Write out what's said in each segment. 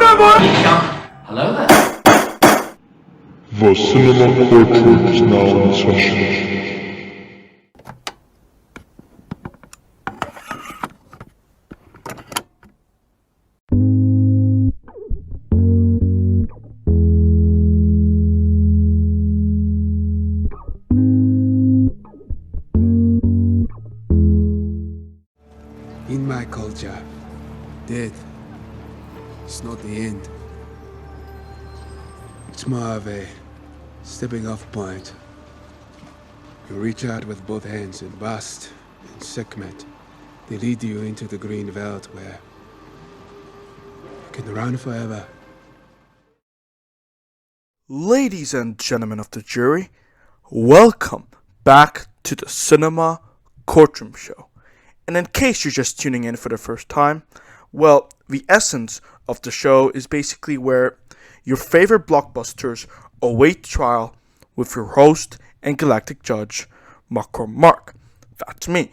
Hello there. The cinema courtroom is now in session. In my culture, death is not the end. It's more of a stepping off point. You reach out with both hands and bust and segment. They lead you into the green veldt where you can run forever. Ladies and gentlemen of the jury, welcome back to the Cinema Courtroom Show. And in case you're just tuning in for the first time, well, the essence of the show is basically where your favorite blockbusters await trial with your host and galactic judge, Mark. That's me.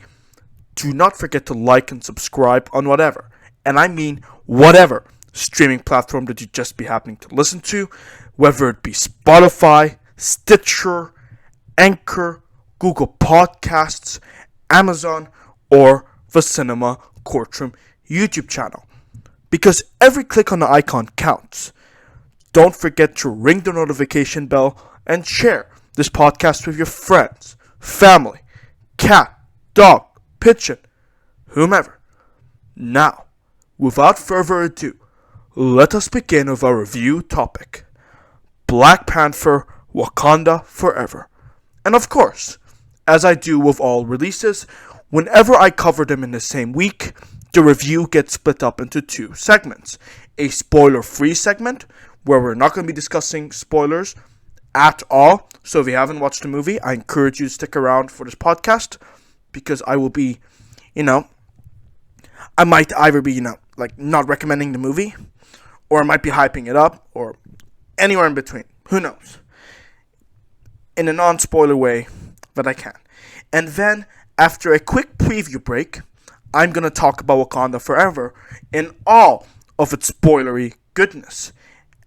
Do not forget to like and subscribe on whatever, and I mean whatever, streaming platform that you just be happening to listen to, whether it be Spotify, Stitcher, Anchor, Google Podcasts, Amazon, or the Cinema Courtroom YouTube channel. Because every click on the icon counts. Don't forget to ring the notification bell and share this podcast with your friends, family, cat, dog, pigeon, whomever. Now, without further ado, let us begin with our review topic. Black Panther Wakanda Forever. And of course, as I do with all releases, whenever I cover them in the same week, the review gets split up into two segments. A spoiler-free segment, where we're not going to be discussing spoilers at all. So if you haven't watched the movie, I encourage you to stick around for this podcast, because I will be, I might either be, not recommending the movie, or I might be hyping it up, or anywhere in between. Who knows? In a non-spoiler way that I can. And then, after a quick preview break, I'm going to talk about Wakanda Forever in all of its spoilery goodness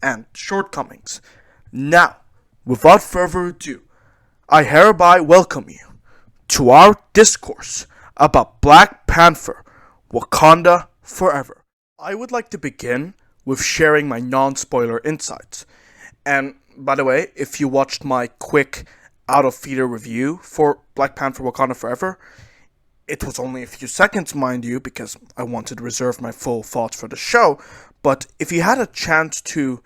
and shortcomings. Now, without further ado, I hereby welcome you to our discourse about Black Panther Wakanda Forever. I would like to begin with sharing my non-spoiler insights. And by the way, if you watched my quick out-of-theater review for Black Panther Wakanda Forever, it was only a few seconds, mind you, because I wanted to reserve my full thoughts for the show. But if you had a chance to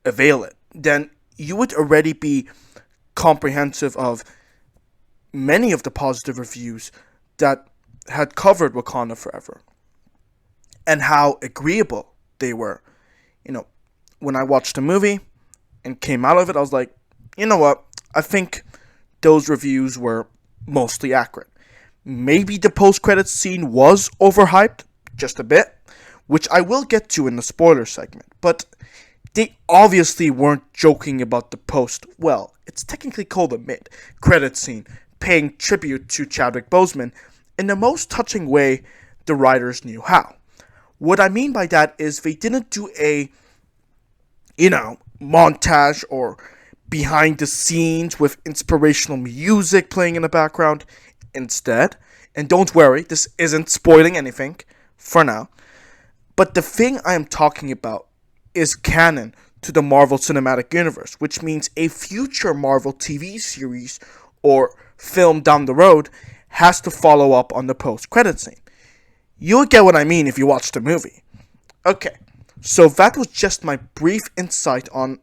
avail it, then you would already be comprehensive of many of the positive reviews that had covered Wakanda Forever and how agreeable they were. When I watched the movie and came out of it, I was like, you know what? I think those reviews were mostly accurate. Maybe the post-credits scene was overhyped, just a bit, which I will get to in the spoiler segment, but they obviously weren't joking about the it's technically called a mid-credit scene, paying tribute to Chadwick Boseman in the most touching way the writers knew how. What I mean by that is they didn't do a, montage or behind the scenes with inspirational music playing in the background. Instead, and don't worry, this isn't spoiling anything for now, but the thing I am talking about is canon to the Marvel Cinematic Universe, which means a future Marvel TV series or film down the road has to follow up on the post-credit scene. You'll get what I mean if you watch the movie. Okay, so that was just my brief insight on,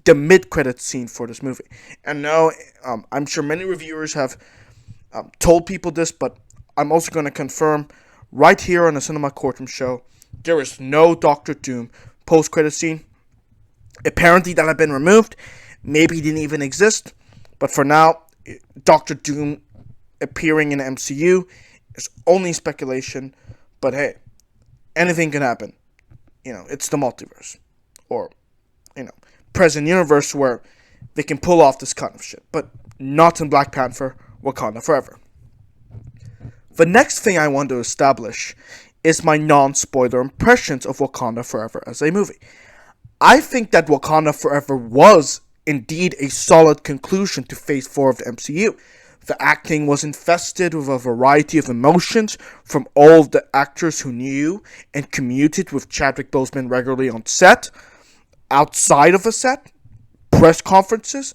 the mid-credit scene for this movie. And now, I'm sure many reviewers have told people this, but I'm also going to confirm right here on the Cinema Courtroom Show, there is no Doctor Doom post-credit scene. Apparently that had been removed. Maybe it didn't even exist. But for now, Doctor Doom appearing in the MCU is only speculation. But hey, anything can happen. It's the multiverse. Or, present universe where they can pull off this kind of shit. But not in Black Panther Wakanda Forever. The next thing I want to establish is my non-spoiler impressions of Wakanda Forever as a movie. I think that Wakanda Forever was indeed a solid conclusion to Phase 4 of the MCU. The acting was infested with a variety of emotions from all of the actors who knew and commuted with Chadwick Boseman regularly on set, outside of a set, press conferences,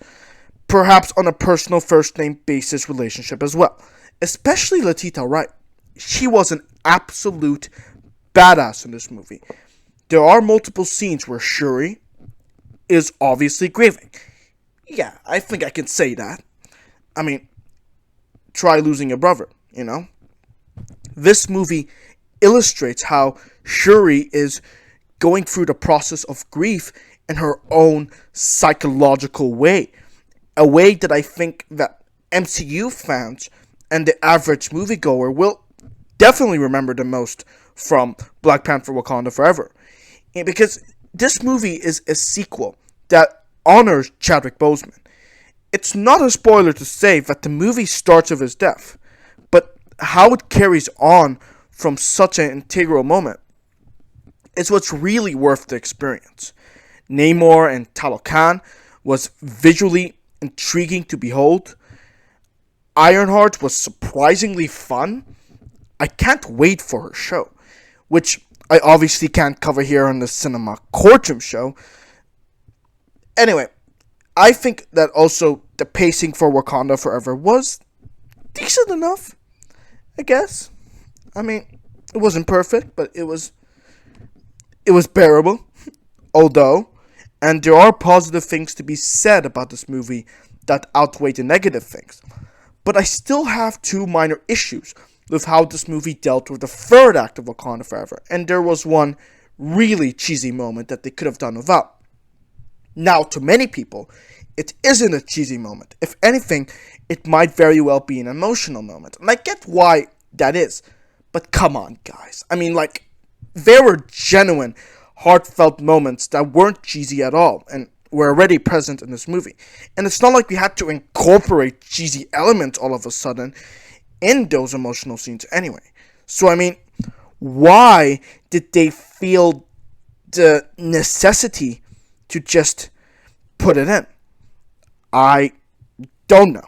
perhaps on a personal first-name basis relationship as well. Especially Letitia Wright. She was an absolute badass in this movie. There are multiple scenes where Shuri is obviously grieving. Yeah, I think I can say that. I mean, try losing a brother, you know? This movie illustrates how Shuri is going through the process of grief in her own psychological way. A way that I think that MCU fans and the average moviegoer will definitely remember the most from Black Panther Wakanda Forever. And because this movie is a sequel that honors Chadwick Boseman. It's not a spoiler to say that the movie starts with his death, but how it carries on from such an integral moment is what's really worth the experience. Namor and Talokan was visually intriguing to behold. Ironheart was surprisingly fun. I can't wait for her show, which I obviously can't cover here on the Cinema Courtroom show. Anyway, I think that also the pacing for Wakanda Forever was decent enough, I guess. I mean, it wasn't perfect, but it was bearable, although, and there are positive things to be said about this movie that outweigh the negative things. But I still have two minor issues with how this movie dealt with the third act of Wakanda Forever, and there was one really cheesy moment that they could have done without. Now, to many people, it isn't a cheesy moment. If anything, it might very well be an emotional moment. And I get why that is. But come on, guys. I mean, like, there were genuine, heartfelt moments that weren't cheesy at all and were already present in this movie. And it's not like we had to incorporate cheesy elements all of a sudden in those emotional scenes anyway. So, I mean, why did they feel the necessity to just put it in? I don't know.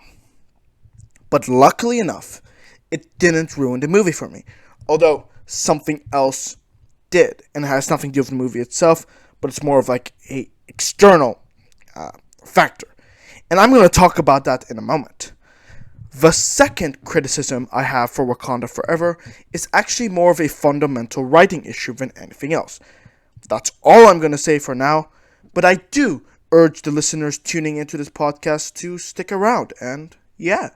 But luckily enough, it didn't ruin the movie for me. Although something else did. And it has nothing to do with the movie itself, but it's more of like a external factor. And I'm going to talk about that in a moment. The second criticism I have for Wakanda Forever is actually more of a fundamental writing issue than anything else. That's all I'm going to say for now, but I do urge the listeners tuning into this podcast to stick around and, yeah,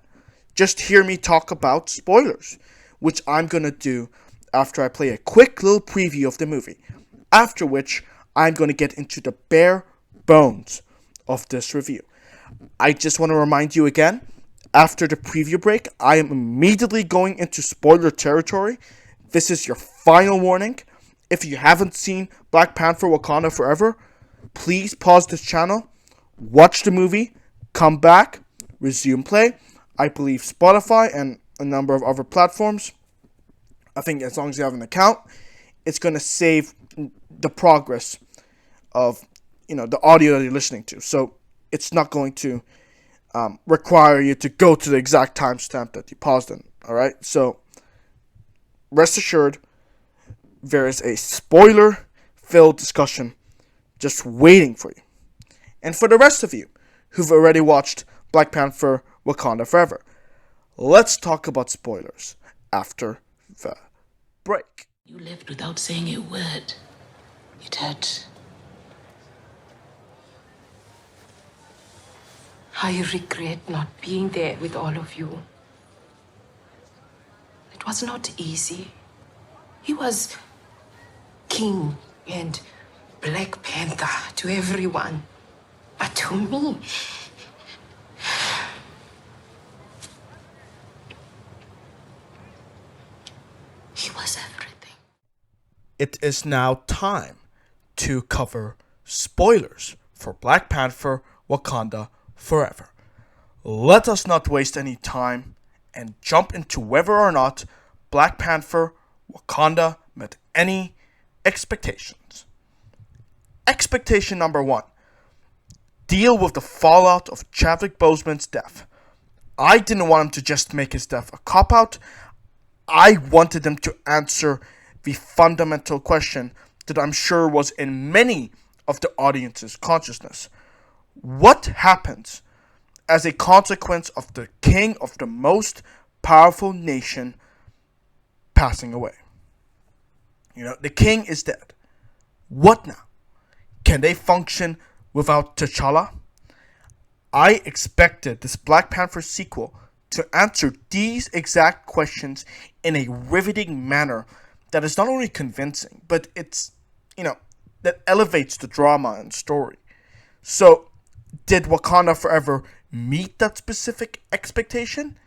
just hear me talk about spoilers, which I'm going to do after I play a quick little preview of the movie, after which I'm going to get into the bare bones of this review. I just want to remind you again, after the preview break, I am immediately going into spoiler territory. This is your final warning. If you haven't seen Black Panther Wakanda Forever, please pause this channel, watch the movie, come back, resume play. I believe Spotify and a number of other platforms, I think as long as you have an account, it's going to save the progress of, the audio that you're listening to. So it's not going to require you to go to the exact timestamp that you paused in. Alright, so rest assured, there is a spoiler-filled discussion just waiting for you. And for the rest of you who've already watched Black Panther Wakanda Forever, let's talk about spoilers after the break. You left without saying a word. It hurt. I regret not being there with all of you. It was not easy. He was king and Black Panther to everyone. But to me, he was everything. It is now time to cover spoilers for Black Panther Wakanda Forever. Let us not waste any time and jump into whether or not Black Panther Wakanda met any expectations. Expectation number 1. Deal with the fallout of Chadwick Boseman's death. I didn't want him to just make his death a cop-out. I wanted them to answer the fundamental question that I'm sure was in many of the audience's consciousness. What happens as a consequence of the king of the most powerful nation passing away? The king is dead. What now? Can they function without T'Challa? I expected this Black Panther sequel to answer these exact questions in a riveting manner that is not only convincing, but it's, that elevates the drama and story. So, did Wakanda Forever meet that specific expectation?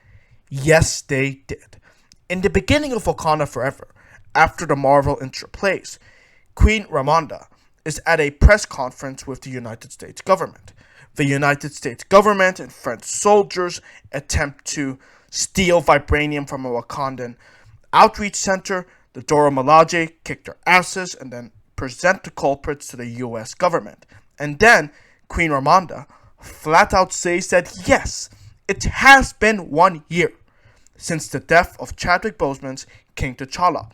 Yes, they did. In the beginning of Wakanda Forever, after the Marvel intro plays, Queen Ramonda is at a press conference with the United States government. The United States government and French soldiers attempt to steal vibranium from a Wakandan outreach center. The Dora Milaje kick their asses and then present the culprits to the US government. And then Queen Ramonda flat out says that yes, it has been 1 year since the death of Chadwick Boseman's King T'Challa.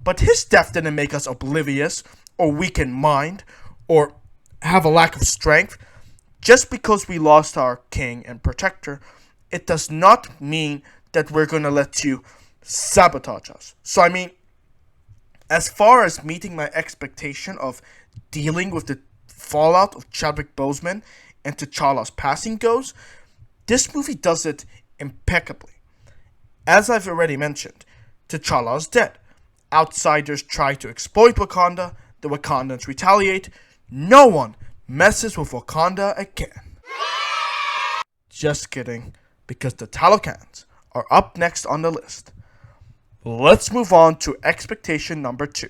But his death didn't make us oblivious or weak in mind or have a lack of strength. Just because we lost our king and protector, it does not mean that we're going to let you sabotage us. So as far as meeting my expectation of dealing with the fallout of Chadwick Boseman and T'Challa's passing goes, this movie does it impeccably. As I've already mentioned, T'Challa is dead. Outsiders try to exploit Wakanda, the Wakandans retaliate. No one messes with Wakanda again. Just kidding, because the Talokans are up next on the list. Let's move on to expectation number 2,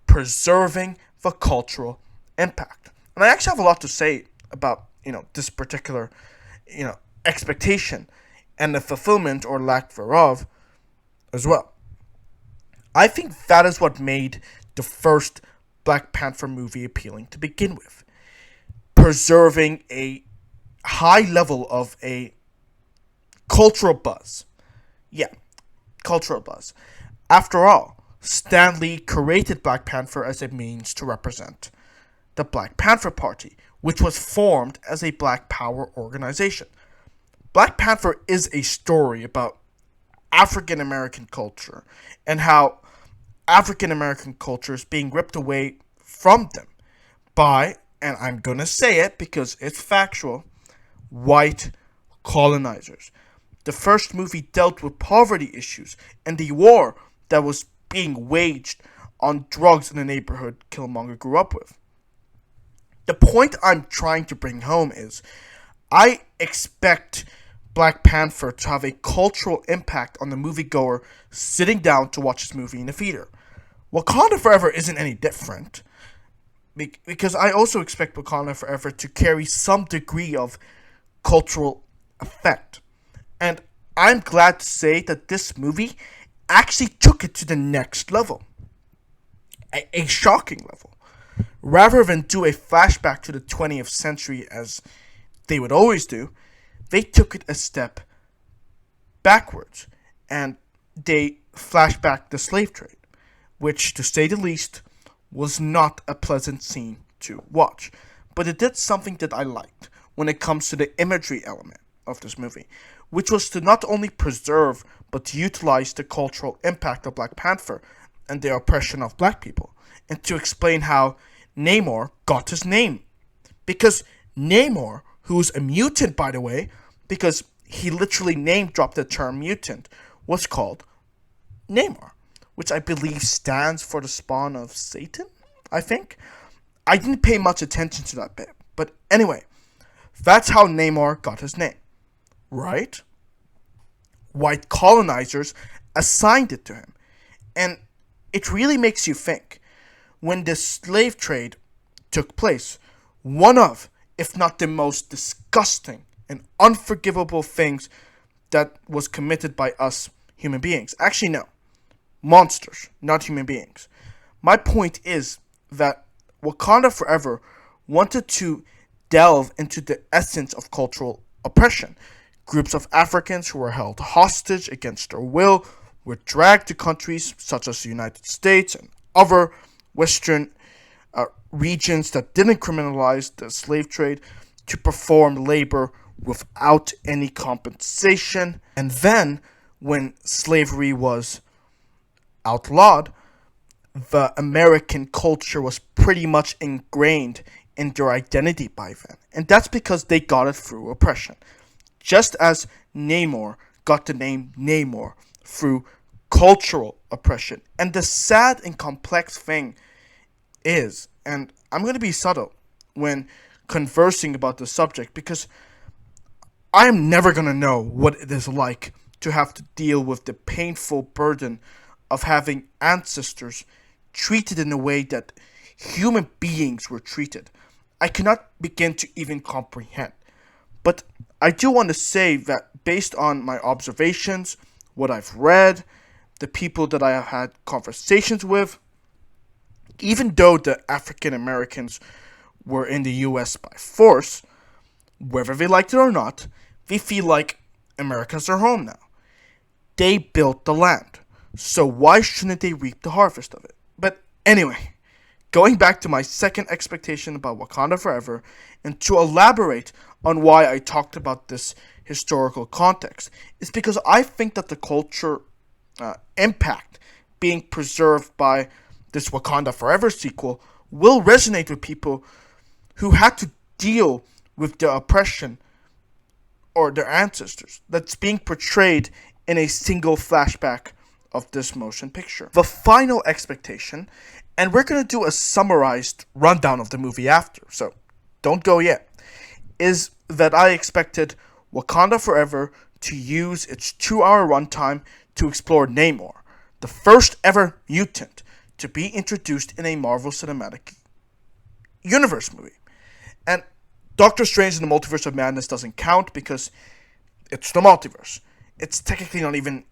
preserving the cultural impact. And I actually have a lot to say about, this particular, expectation and the fulfillment or lack thereof as well. I think that is what made the first Black Panther movie appealing to begin with. Preserving a high level of a cultural buzz. Yeah, cultural buzz. After all, Stan Lee created Black Panther as a means to represent the Black Panther Party, which was formed as a Black Power organization. Black Panther is a story about African American culture and how African American culture is being ripped away from them by, and I'm gonna say it because it's factual, white colonizers. The first movie dealt with poverty issues and the war that was being waged on drugs in the neighborhood Killmonger grew up with. The point I'm trying to bring home is, I expect Black Panther to have a cultural impact on the moviegoer sitting down to watch this movie in the theater. Wakanda Forever isn't any different, because I also expect Wakanda Forever to carry some degree of cultural effect. And I'm glad to say that this movie actually took it to the next level. A shocking level. Rather than do a flashback to the 20th century as they would always do, they took it a step backwards and they flashed back the slave trade, which, to say the least, was not a pleasant scene to watch. But it did something that I liked when it comes to the imagery element of this movie, which was to not only preserve but to utilize the cultural impact of Black Panther and the oppression of black people, and to explain how Namor got his name. Because Namor, who's a mutant, by the way, because he literally name-dropped the term mutant, was called Namor, which I believe stands for the spawn of Satan, I think. I didn't pay much attention to that bit, but anyway, that's how Namor got his name, right? White colonizers assigned it to him, and it really makes you think. When the slave trade took place, one of, if not the most disgusting and unforgivable things that was committed by us human beings. Actually, no. Monsters, not human beings. My point is that Wakanda Forever wanted to delve into the essence of cultural oppression. Groups of Africans who were held hostage against their will were dragged to countries such as the United States and other Western regions that didn't criminalize the slave trade to perform labor without any compensation. And then, when slavery was outlawed, the American culture was pretty much ingrained in their identity by then. And that's because they got it through oppression. Just as Namor got the name Namor through cultural oppression. And the sad and complex thing is, and I'm going to be subtle when conversing about the subject, because I'm never going to know what it is like to have to deal with the painful burden of having ancestors treated in a way that human beings were treated. I cannot begin to even comprehend. But I do want to say that based on my observations, what I've read, the people that I have had conversations with, even though the African Americans were in the US by force, whether they liked it or not, they feel like America's their home now. They built the land, so why shouldn't they reap the harvest of it? But anyway, going back to my second expectation about Wakanda Forever, and to elaborate on why I talked about this historical context, is because I think that the culture impact being preserved by this Wakanda Forever sequel will resonate with people who had to deal with the oppression or their ancestors that's being portrayed in a single flashback of this motion picture. The final expectation, and we're going to do a summarized rundown of the movie after, so don't go yet, is that I expected Wakanda Forever to use its 2-hour runtime to explore Namor, the first ever mutant to be introduced in a Marvel Cinematic Universe movie. And Doctor Strange in the Multiverse of Madness doesn't count because it's the multiverse. It's technically not even,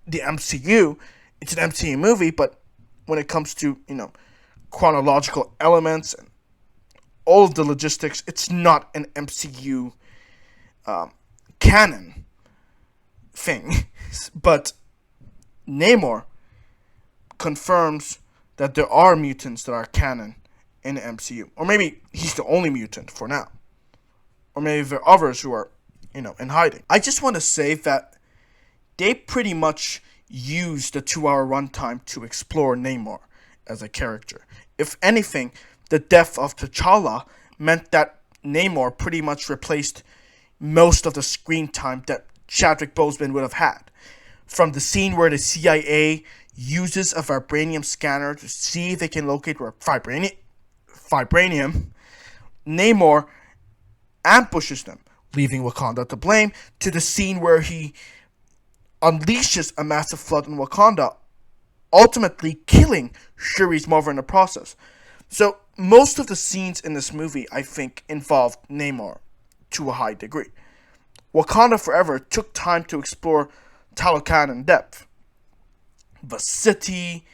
the MCU. It's an MCU movie, but when it comes to, chronological elements and all of the logistics, it's not an MCU canon thing. But Namor confirms that there are mutants that are canon in the MCU. Or maybe he's the only mutant for now. Or maybe there are others who are, in hiding. I just want to say that they pretty much used the 2-hour runtime to explore Namor as a character. If anything, the death of T'Challa meant that Namor pretty much replaced most of the screen time that Chadwick Boseman would have had. From the scene where the CIA uses a vibranium scanner to see if they can locate where vibranium, Namor ambushes them, leaving Wakanda to blame, to the scene where he unleashes a massive flood in Wakanda, ultimately killing Shuri's mother in the process. So most of the scenes in this movie, I think, involved Namor to a high degree. Wakanda Forever took time to explore Talokan in depth. The city,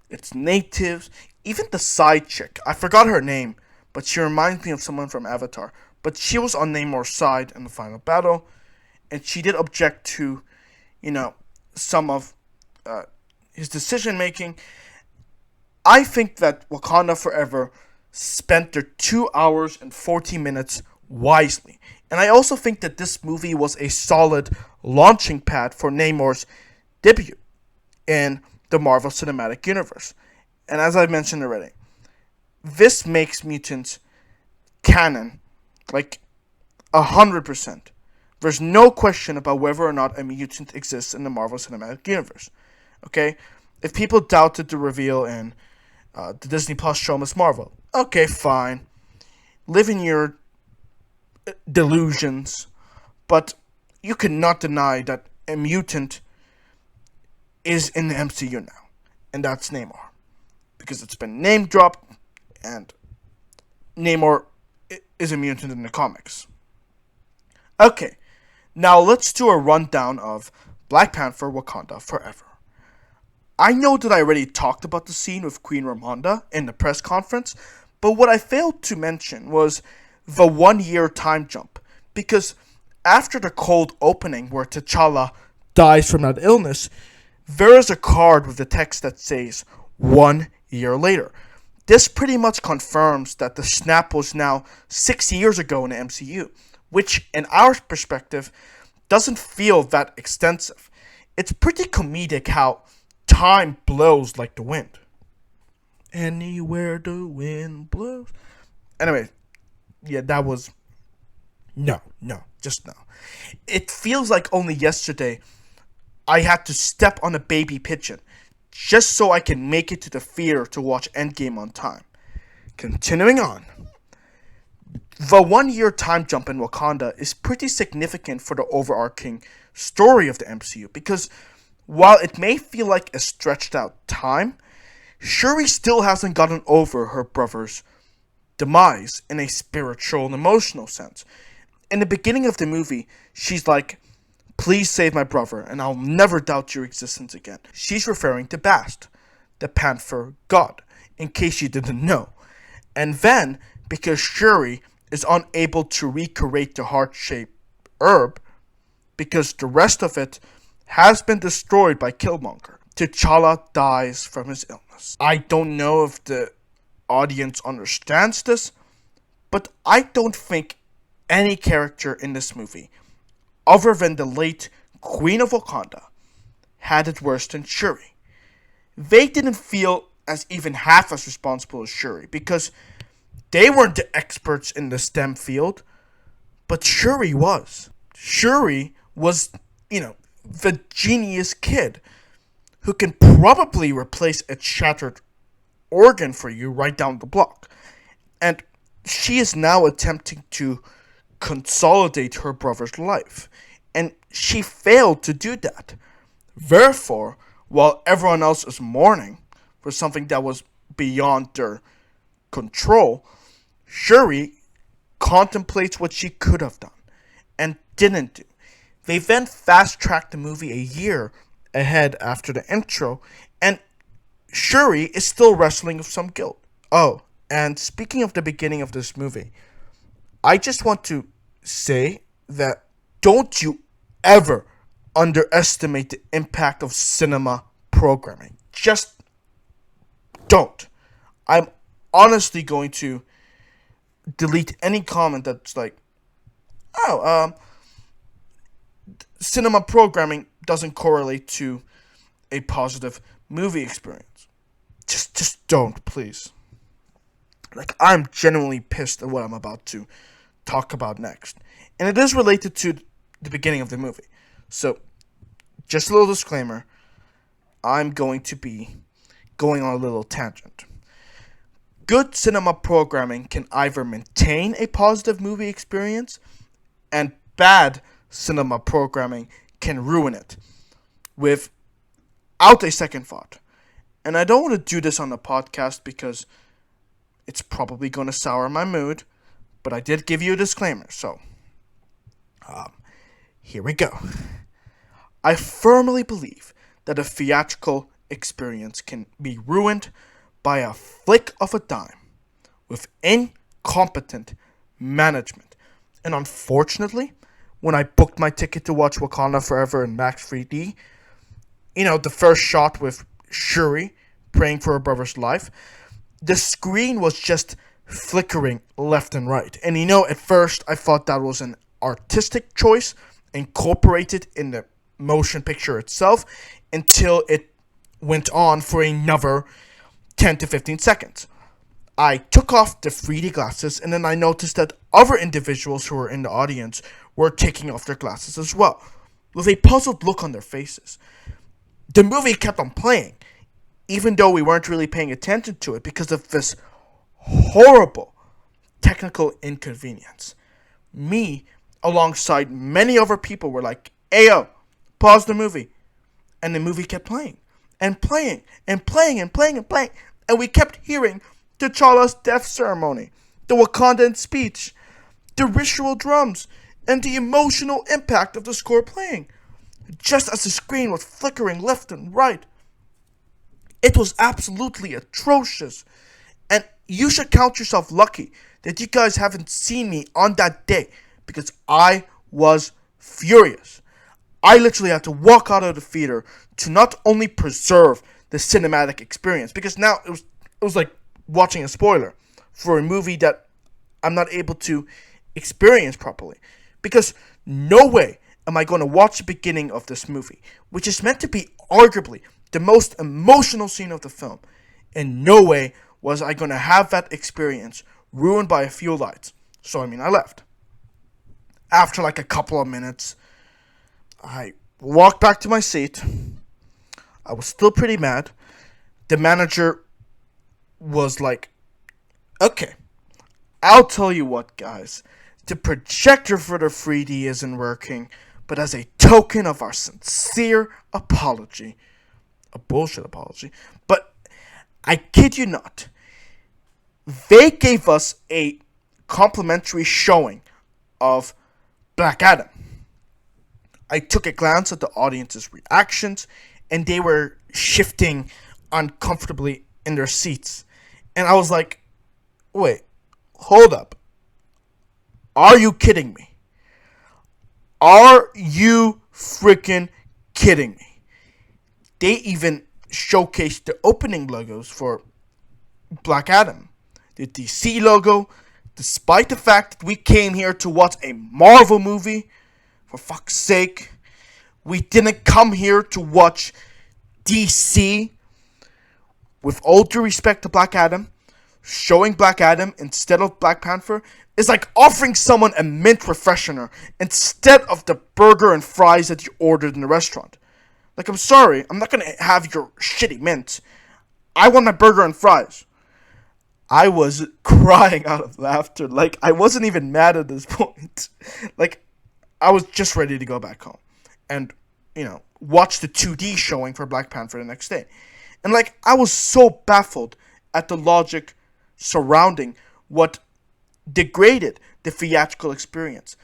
its natives, even the side chick. I forgot her name, but she reminds me of someone from Avatar. But she was on Namor's side in the final battle, and she did object to, some of his decision making. I think that Wakanda Forever spent their 2 hours and 40 minutes wisely. And I also think that this movie was a solid launching pad for Namor's debut in the Marvel Cinematic Universe. And as I mentioned already, this makes mutants canon, 100%. There's no question about whether or not a mutant exists in the Marvel Cinematic Universe. Okay? If people doubted the reveal in the Disney Plus show Miss Marvel, okay, fine. Live in your delusions. But you cannot deny that a mutant is in the MCU now. And that's Namor. Because it's been name dropped, and Namor is a mutant in the comics. Okay, now let's do a rundown of Black Panther Wakanda Forever. I know that I already talked about the scene with Queen Ramonda in the press conference, but what I failed to mention was the 1 year time jump. Because after the cold opening where T'Challa dies from that illness, there is a card with the text that says 1 year later. This pretty much confirms that the snap was now 6 years ago in the MCU, which in our perspective doesn't feel that extensive. It's pretty comedic how time blows like the wind. Anywhere the wind blows. Anyway, yeah, that was... No, just no. It feels like only yesterday I had to step on a baby pigeon just so I can make it to the theater to watch Endgame on time. Continuing on. The 1 year time jump in Wakanda is pretty significant for the overarching story of the MCU because while it may feel like a stretched out time, Shuri still hasn't gotten over her brother's demise in a spiritual and emotional sense. In the beginning of the movie, she's like, "Please save my brother, and I'll never doubt your existence again." She's referring to Bast, the Panther god, in case you didn't know. And then, because Shuri is unable to recreate the heart-shaped herb, because the rest of it has been destroyed by Killmonger, T'Challa dies from his illness. I don't know if the audience understands this, but I don't think any character in this movie, other than the late Queen of Wakanda, had it worse than Shuri. They didn't feel as even half as responsible as Shuri, because they weren't the experts in the STEM field, but Shuri was. Shuri was, the genius kid who can probably replace a shattered organ for you right down the block. And she is now attempting to consolidate her brother's life. And she failed to do that. Therefore, while everyone else is mourning for something that was beyond their control, Shuri contemplates what she could have done and didn't do. They then fast-tracked the movie a year ahead after the intro, and Shuri is still wrestling with some guilt. Oh, and speaking of the beginning of this movie, I just want to say that don't you ever underestimate the impact of cinema programming. Just don't. I'm honestly going to delete any comment that's like, cinema programming doesn't correlate to a positive movie experience. Just don't, please. Like, I'm genuinely pissed at what I'm about to talk about next. And it is related to the beginning of the movie. So, just a little disclaimer. I'm going to be going on a little tangent. Good cinema programming can either maintain a positive movie experience, and bad cinema programming can ruin it without a second thought. And I don't want to do this on the podcast because it's probably going to sour my mood, but I did give you a disclaimer, so here we go. I firmly believe that a theatrical experience can be ruined by a flick of a dime with incompetent management. And unfortunately, when I booked my ticket to watch Wakanda Forever in Max 3D, the first shot with Shuri praying for her brother's life, the screen was just flickering left and right. And at first I thought that was an artistic choice incorporated in the motion picture itself until it went on for another 10 to 15 seconds. I took off the 3D glasses and then I noticed that other individuals who were in the audience were taking off their glasses as well, with a puzzled look on their faces. The movie kept on playing, even though we weren't really paying attention to it because of this horrible technical inconvenience. Me, alongside many other people, were like, "Ayo, pause the movie." And the movie kept playing, and playing, and playing, and playing, and playing. And we kept hearing T'Challa's death ceremony, the Wakandan speech, the ritual drums, and the emotional impact of the score playing, just as the screen was flickering left and right. It was absolutely atrocious. And you should count yourself lucky that you guys haven't seen me on that day, because I was furious. I literally had to walk out of the theater to not only preserve the cinematic experience, because now it was like watching a spoiler for a movie that I'm not able to experience properly. Because no way am I going to watch the beginning of this movie, which is meant to be arguably the most emotional scene of the film. In no way was I going to have that experience ruined by a few lights. So, I left. After like a couple of minutes, I walked back to my seat. I was still pretty mad. The manager was like, okay, I'll tell you what, guys. The projector for the 3D isn't working, but as a token of our sincere apology, a bullshit apology, but I kid you not, they gave us a complimentary showing of Black Adam. I took a glance at the audience's reactions, and they were shifting uncomfortably in their seats. And I was like, wait, hold up. Are you kidding me? Are you freaking kidding me? They even showcased the opening logos for Black Adam. The DC logo, despite the fact that we came here to watch a Marvel movie, for fuck's sake, we didn't come here to watch DC. With all due respect to Black Adam, showing Black Adam instead of Black Panther is like offering someone a mint refreshener instead of the burger and fries that you ordered in the restaurant. Like, I'm sorry, I'm not gonna have your shitty mint. I want my burger and fries. I was crying out of laughter. Like, I wasn't even mad at this point. Like, I was just ready to go back home and, watch the 2D showing for Black Panther the next day. And, like, I was so baffled at the logic surrounding what degraded the theatrical experience.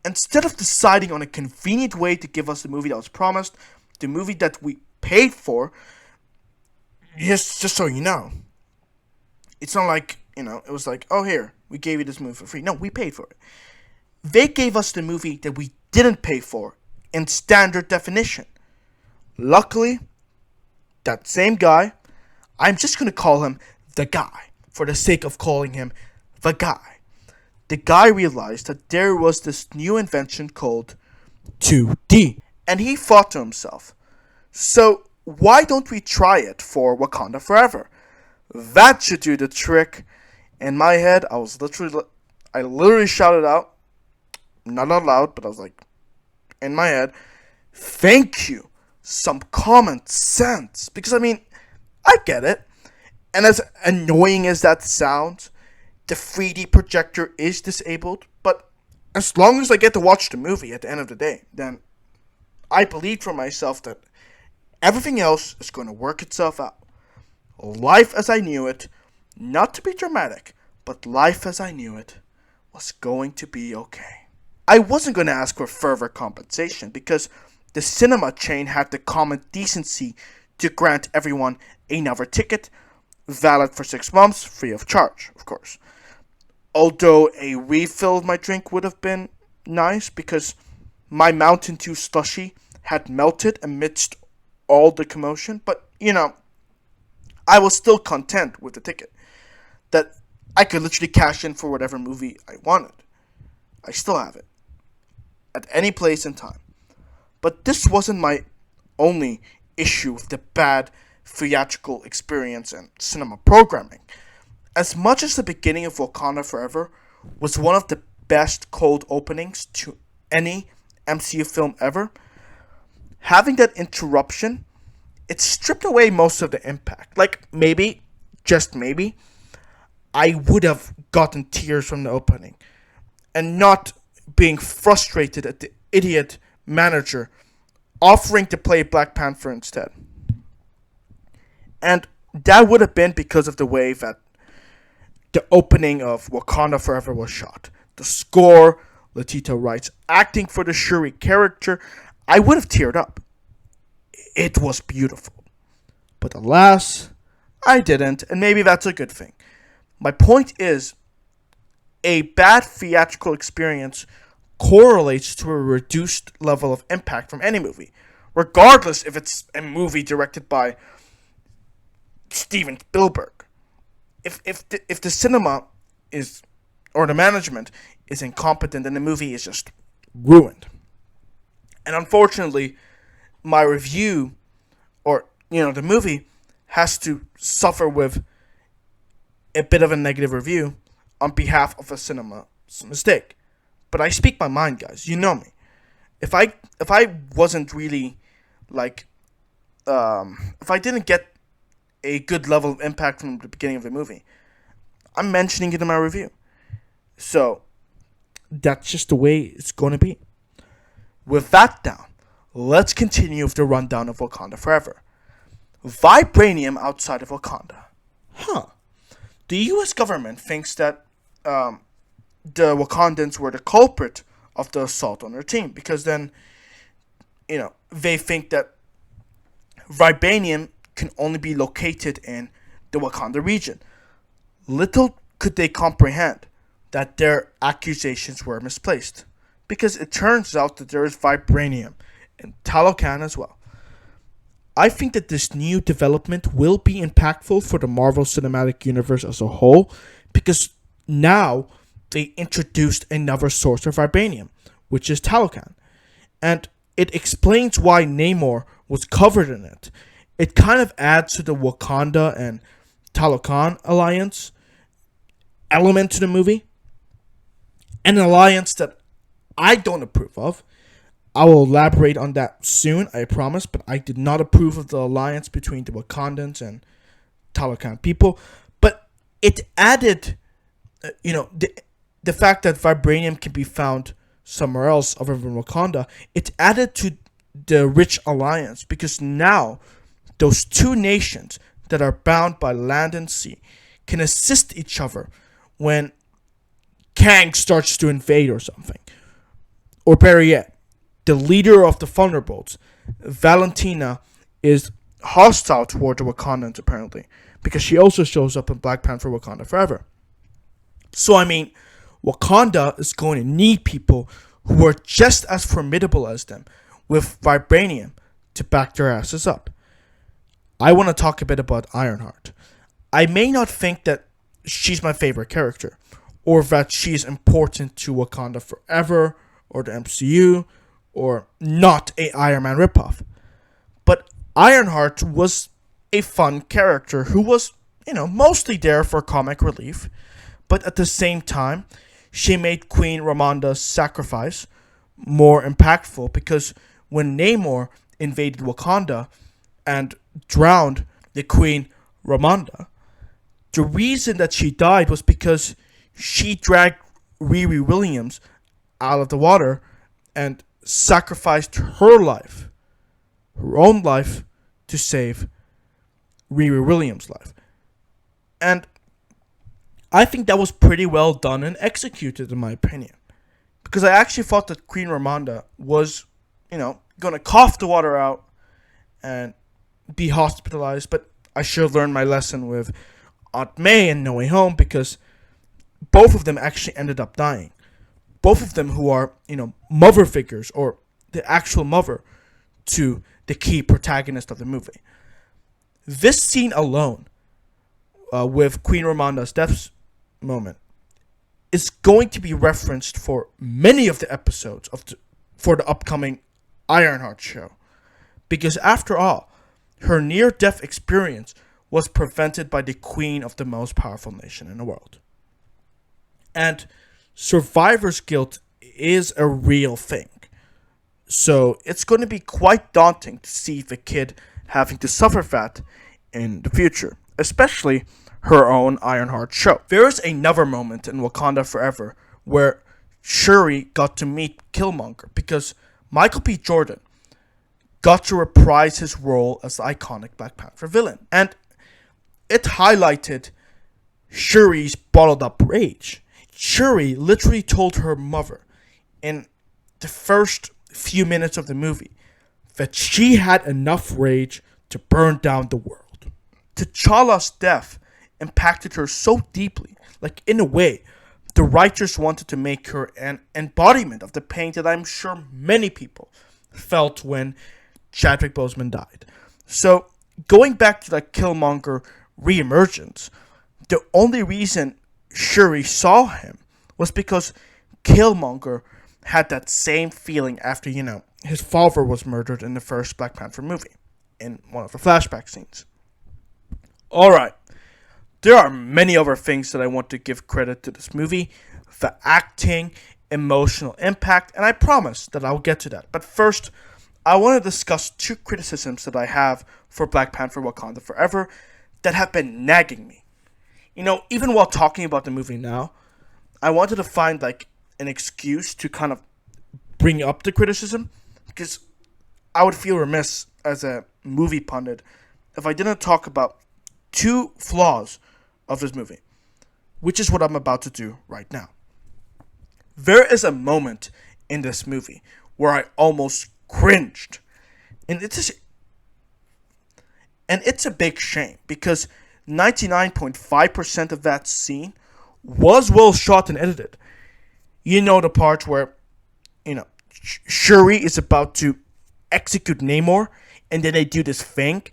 Instead of deciding on a convenient way to give us the movie that was promised, the movie that we paid for, just so you know, it's not like, it was like, oh, here, we gave you this movie for free. No, we paid for it. They gave us the movie that we didn't pay for in standard definition. Luckily, that same guy, I'm just going to call him the guy for the sake of calling him the guy. The guy realized that there was this new invention called 2D. And he thought to himself, so why don't we try it for Wakanda Forever? That should do the trick. In my head, I literally shouted out, not out loud, but I was like, in my head, thank you, some common sense. Because, I get it. And as annoying as that sounds, the 3D projector is disabled. But as long as I get to watch the movie at the end of the day, then I believe for myself that everything else is going to work itself out. Life as I knew it, not to be dramatic, but life as I knew it, was going to be okay. I wasn't going to ask for further compensation because the cinema chain had the common decency to grant everyone another ticket, valid for 6 months, free of charge, of course. Although a refill of my drink would have been nice because my Mountain Dew slushie had melted amidst all the commotion, but I was still content with the ticket. That I could literally cash in for whatever movie I wanted. I still have it. At any place and time. But this wasn't my only issue with the bad theatrical experience and cinema programming. As much as the beginning of Wakanda Forever was one of the best cold openings to any MCU film ever, having that interruption, it stripped away most of the impact. Like, maybe, just maybe, I would have gotten tears from the opening. And not being frustrated at the idiot manager offering to play Black Panther instead. And that would have been because of the way that the opening of Wakanda Forever was shot. The score, Letitia Wright's acting for the Shuri character, I would have teared up. It was beautiful. But alas, I didn't, and maybe that's a good thing. My point is, a bad theatrical experience correlates to a reduced level of impact from any movie, regardless if it's a movie directed by Steven Spielberg. If the cinema is, or the management is incompetent, then the movie is just ruined. And unfortunately, my review, or the movie, has to suffer with a bit of a negative review on behalf of a cinema's mistake. But I speak my mind, guys. You know me. If I wasn't really if I didn't get a good level of impact from the beginning of the movie, I'm mentioning it in my review. So that's just the way it's going to be. With that down, let's continue with the rundown of Wakanda Forever. Vibranium outside of Wakanda. The US government thinks that the Wakandans were the culprit of the assault on their team, because then, they think that vibranium can only be located in the Wakanda region. Little could they comprehend that their accusations were misplaced, because it turns out that there is vibranium in Talocan as well. I think that this new development will be impactful for the Marvel Cinematic Universe as a whole, because now they introduced another source of vibranium, which is Talocan. And it explains why Namor was covered in it. It kind of adds to the Wakanda and Talocan alliance element to the movie. An alliance that I don't approve of. I will elaborate on that soon, I promise, but I did not approve of the alliance between the Wakandans and Talocan people. But it added, the fact that vibranium can be found somewhere else other than Wakanda, it added to the rich alliance, because now those two nations that are bound by land and sea can assist each other when Kang starts to invade or something. Or better yet, the leader of the Thunderbolts, Valentina, is hostile toward the Wakandans apparently, because she also shows up in Black Panther Wakanda Forever. So Wakanda is going to need people who are just as formidable as them with vibranium to back their asses up. I want to talk a bit about Ironheart. I may not think that she's my favorite character, or that she's important to Wakanda Forever, or the MCU, or not a Iron Man ripoff. But Ironheart was a fun character who was, mostly there for comic relief, but at the same time, she made Queen Ramonda's sacrifice more impactful, because when Namor invaded Wakanda and drowned the Queen Ramonda, the reason that she died was because she dragged Riri Williams out of the water and sacrificed her own life, to save Riri Williams' life. And I think that was pretty well done and executed, in my opinion. Because I actually thought that Queen Ramonda was, going to cough the water out and be hospitalized. But I should have learned my lesson with Aunt May and No Way Home, because both of them actually ended up dying. Both of them who are, mother figures, or the actual mother to the key protagonist of the movie. This scene alone, with Queen Ramonda's death moment, is going to be referenced for many of the episodes for the upcoming Ironheart show. Because after all, her near-death experience was prevented by the queen of the most powerful nation in the world. And survivor's guilt is a real thing. So it's going to be quite daunting to see the kid having to suffer that in the future, especially her own Ironheart show. There is another moment in Wakanda Forever where Shuri got to meet Killmonger, because Michael B. Jordan got to reprise his role as the iconic Black Panther villain. And it highlighted Shuri's bottled up rage. Shuri literally told her mother in the first few minutes of the movie that she had enough rage to burn down the world. T'Challa's death impacted her so deeply. Like, in a way, the writers wanted to make her an embodiment of the pain that I'm sure many people felt when Chadwick Boseman died. So, going back to that Killmonger reemergence, the only reason Shuri saw him was because Killmonger had that same feeling after, his father was murdered in the first Black Panther movie, in one of the flashback scenes. Alright, there are many other things that I want to give credit to this movie. The acting, emotional impact, and I promise that I'll get to that. But first, I want to discuss two criticisms that I have for Black Panther Wakanda Forever that have been nagging me. Even while talking about the movie now, I wanted to find an excuse to kind of bring up the criticism, because I would feel remiss as a movie pundit if I didn't talk about two flaws of this movie, which is what I'm about to do right now. There is a moment in this movie where I almost cringed, and it's a big shame, because 99.5% of that scene was well shot and edited. The part where, Shuri is about to execute Namor, and then they do this thing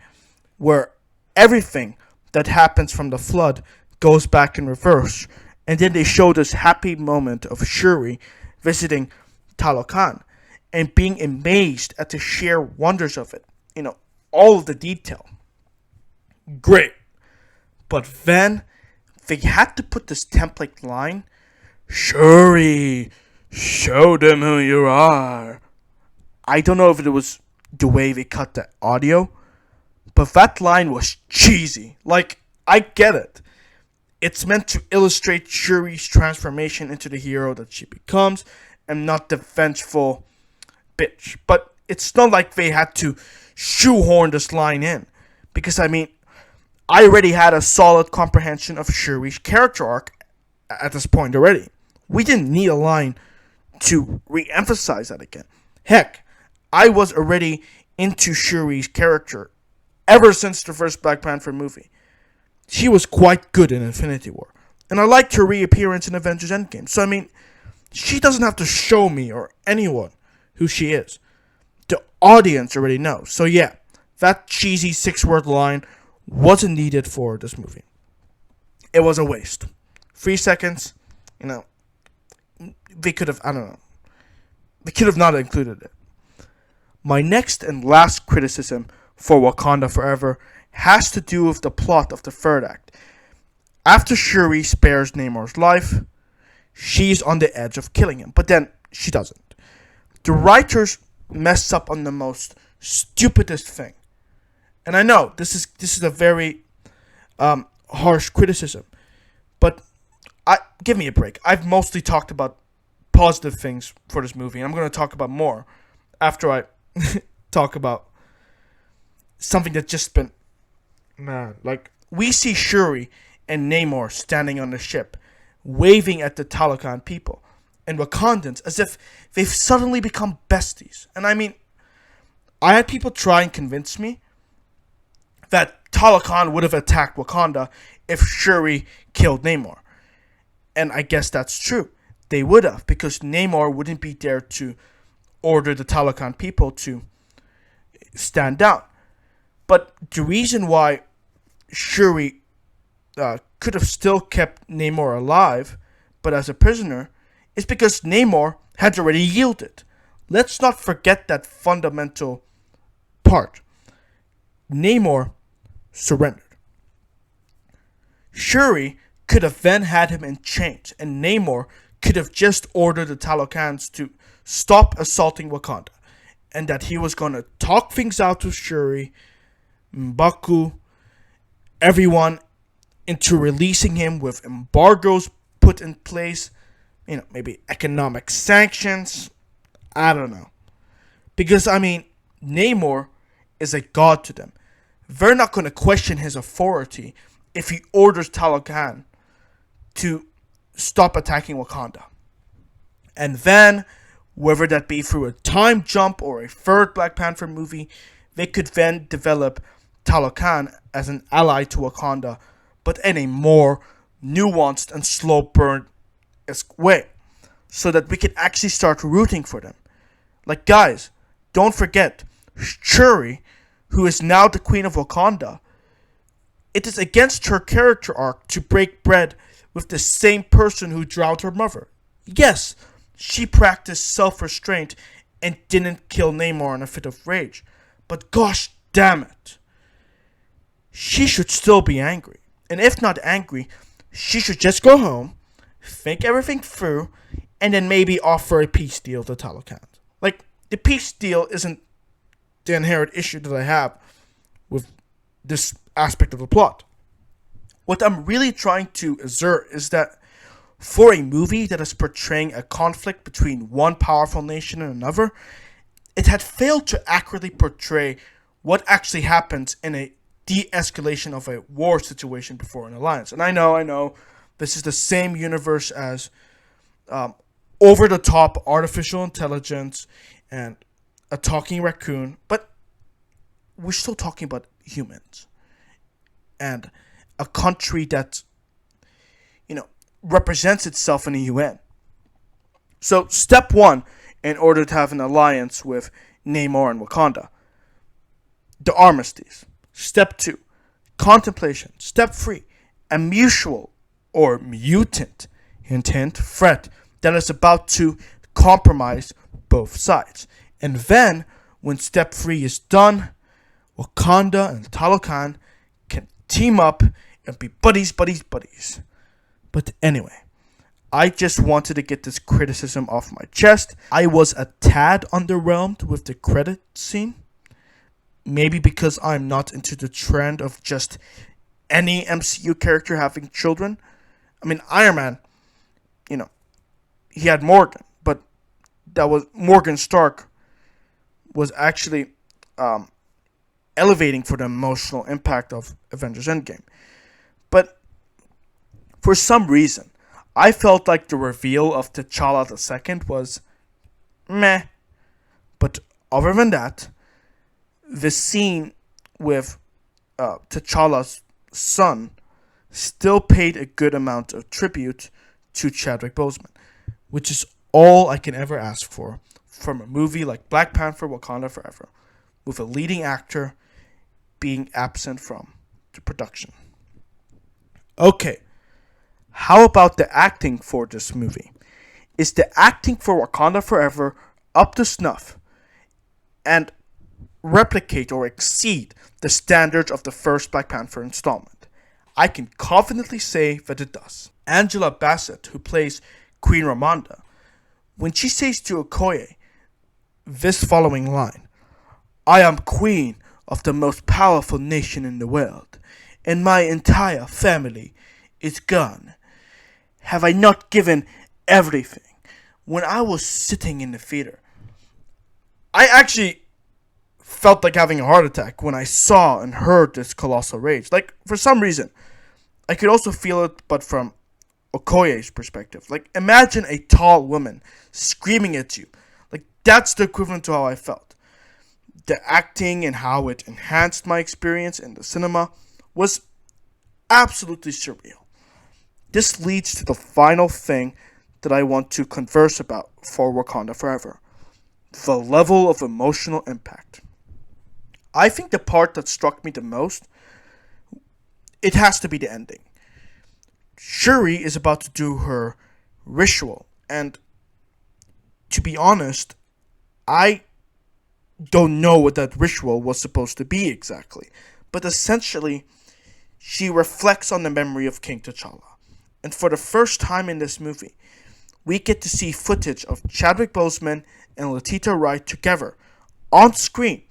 where everything that happens from the flood goes back in reverse, and then they show this happy moment of Shuri visiting Talokan and being amazed at the sheer wonders of it. All of the detail. Great. But then they had to put this template line, Shuri, show them who you are. I don't know if it was the way they cut the audio, but that line was cheesy. I get it. It's meant to illustrate Shuri's transformation into the hero that she becomes, and not the vengeful bitch. But it's not like they had to shoehorn this line in, because I already had a solid comprehension of Shuri's character arc at this point already. We didn't need a line to re-emphasize that again. Heck, I was already into Shuri's character ever since the first Black Panther movie. She was quite good in Infinity War, and I liked her reappearance in Avengers Endgame. So she doesn't have to show me or anyone who she is. The audience already knows. So yeah, that cheesy 6-word line wasn't needed for this movie. It was a waste. 3 seconds, they could have, they could have not included it. My next and last criticism for Wakanda Forever has to do with the plot of the third act. After Shuri spares Namor's life, she's on the edge of killing him, but then she doesn't. The writers mess up on the most stupidest thing. And I know this is a very harsh criticism, but give me a break. I've mostly talked about positive things for this movie, and I'm going to talk about more after I talk about something that's just been, we see Shuri and Namor standing on the ship, waving at the Talokan people and Wakandans as if they've suddenly become besties. And I had people try and convince me that Talokan would have attacked Wakanda if Shuri killed Namor. And I guess that's true. They would have, because Namor wouldn't be there to order the Talokan people to stand down. But the reason why Shuri could have still kept Namor alive, but as a prisoner, is because Namor had already yielded. Let's not forget that fundamental part. Namor surrendered. Shuri could have then had him in chains, and Namor could have just ordered the Talokans to stop assaulting Wakanda, and that he was going to talk things out with Shuri, M'Baku, everyone, into releasing him with embargoes put in place, maybe economic sanctions, I don't know. Because, Namor is a god to them. They're not going to question his authority if he orders Talokan to stop attacking Wakanda. And then, whether that be through a time jump or a third Black Panther movie, they could then develop Talokan as an ally to Wakanda, but in a more nuanced and slow burn-esque way, so that we can actually start rooting for them. Like, guys, don't forget, Shuri, who is now the Queen of Wakanda, it is against her character arc to break bread with the same person who drowned her mother. Yes, she practiced self-restraint and didn't kill Namor in a fit of rage, but gosh damn it, she should still be angry. And if not angry, she should just go home, think everything through, and then maybe offer a peace deal to Talokan. Like, the peace deal isn't the inherent issue that I have with this aspect of the plot. What I'm really trying to assert is that for a movie that is portraying a conflict between one powerful nation and another, it had failed to accurately portray what actually happens in a de-escalation of a war situation before an alliance. And I know, this is the same universe as over-the-top artificial intelligence and a talking raccoon, but we're still talking about humans and a country that, represents itself in the UN. So, step one, in order to have an alliance with Namor and Wakanda, the armistice. Step 2, contemplation. Step 3, a mutual or mutant, hint hint, threat that is about to compromise both sides. And then, when step 3 is done, Wakanda and Talokan can team up and be buddies. But anyway, I just wanted to get this criticism off my chest. I was a tad underwhelmed with the credit scene. Maybe because I'm not into the trend of just any MCU character having children. I mean, Iron Man, he had Morgan, but that was Morgan Stark was actually elevating for the emotional impact of Avengers Endgame. But for some reason, I felt like the reveal of T'Challa II was meh. But other than that, the scene with T'Challa's son still paid a good amount of tribute to Chadwick Boseman, which is all I can ever ask for from a movie like Black Panther Wakanda Forever, with a leading actor being absent from the production. Okay, how about the acting for this movie? Is the acting for Wakanda Forever up to snuff and replicate or exceed the standards of the first Black Panther installment? I can confidently say that it does. Angela Bassett, who plays Queen Ramonda, when she says to Okoye this following line, "I am queen of the most powerful nation in the world, and my entire family is gone. Have I not given everything?" When I was sitting in the theater, I actually felt like having a heart attack when I saw and heard this colossal rage. Like, for some reason, I could also feel it, but from Okoye's perspective. Like, imagine a tall woman screaming at you. Like, that's the equivalent to how I felt. The acting and how it enhanced my experience in the cinema was absolutely surreal. This leads to the final thing that I want to converse about for Wakanda Forever: the level of emotional impact. I think the part that struck me the most, it has to be the ending. Shuri is about to do her ritual, and to be honest, I don't know what that ritual was supposed to be exactly, but essentially, she reflects on the memory of King T'Challa. And for the first time in this movie, we get to see footage of Chadwick Boseman and Letitia Wright together on screen,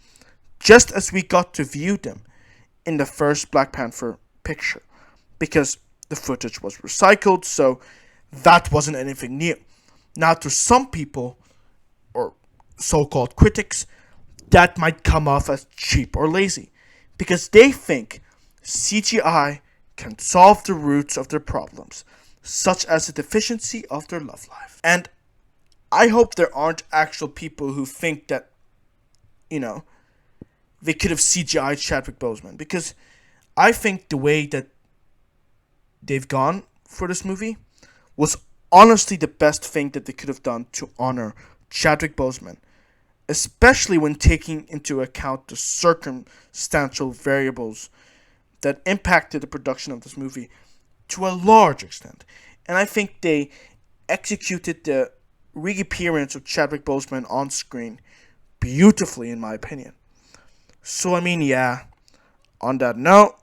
just as we got to view them in the first Black Panther picture, because the footage was recycled, so that wasn't anything new. Now, to some people, or so-called critics, that might come off as cheap or lazy, because they think CGI can solve the roots of their problems, such as the deficiency of their love life. And I hope there aren't actual people who think that, they could have CGI'd Chadwick Boseman, because I think the way that they've gone for this movie was honestly the best thing that they could have done to honor Chadwick Boseman, especially when taking into account the circumstantial variables that impacted the production of this movie to a large extent. And I think they executed the reappearance of Chadwick Boseman on screen beautifully, in my opinion. So, I mean, yeah, on that note,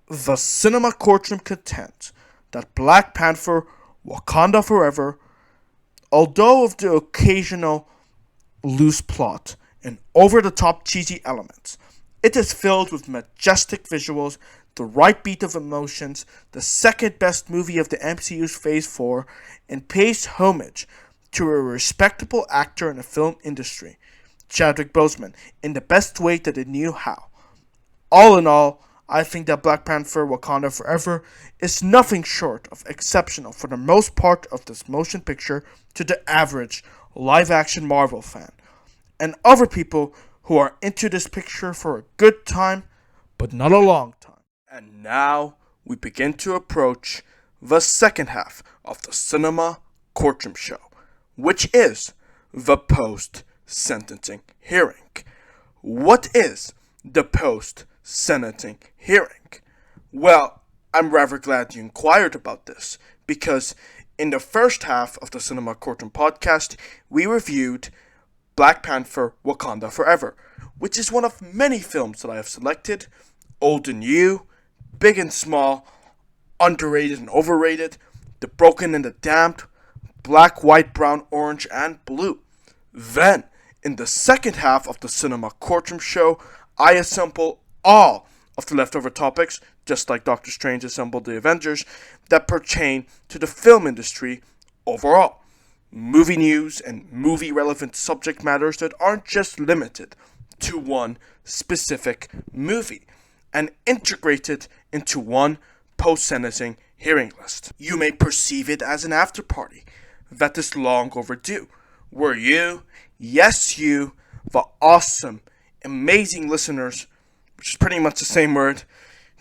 the cinema courtroom contends that Black Panther Wakanda Forever, although of the occasional loose plot and over-the-top cheesy elements, it is filled with majestic visuals, the right beat of emotions, the second best movie of the MCU's Phase 4, and pays homage to a respectable actor in the film industry, Chadwick Boseman, in the best way that it knew how. All in all, I think that Black Panther Wakanda Forever is nothing short of exceptional for the most part of this motion picture to the average live-action Marvel fan, and other people who are into this picture for a good time, but not a long time. And now we begin to approach the second half of the cinema courtroom show, which is the post-sentencing hearing. What is the post-sentencing hearing? Well, I'm rather glad you inquired about this, because in the first half of the Cinema Courtroom podcast, we reviewed Black Panther Wakanda Forever, which is one of many films that I have selected, old and new, big and small, underrated and overrated, the broken and the damned, black, white, brown, orange, and blue. Then, in the second half of the Cinema Courtroom show, I assemble all of the leftover topics, just like Doctor Strange assembled the Avengers, that pertain to the film industry overall. Movie news and movie-relevant subject matters that aren't just limited to one specific movie, and integrated into one post-sentencing hearing list. You may perceive it as an after-party that is long overdue, where you, yes you, the awesome, amazing listeners, which is pretty much the same word,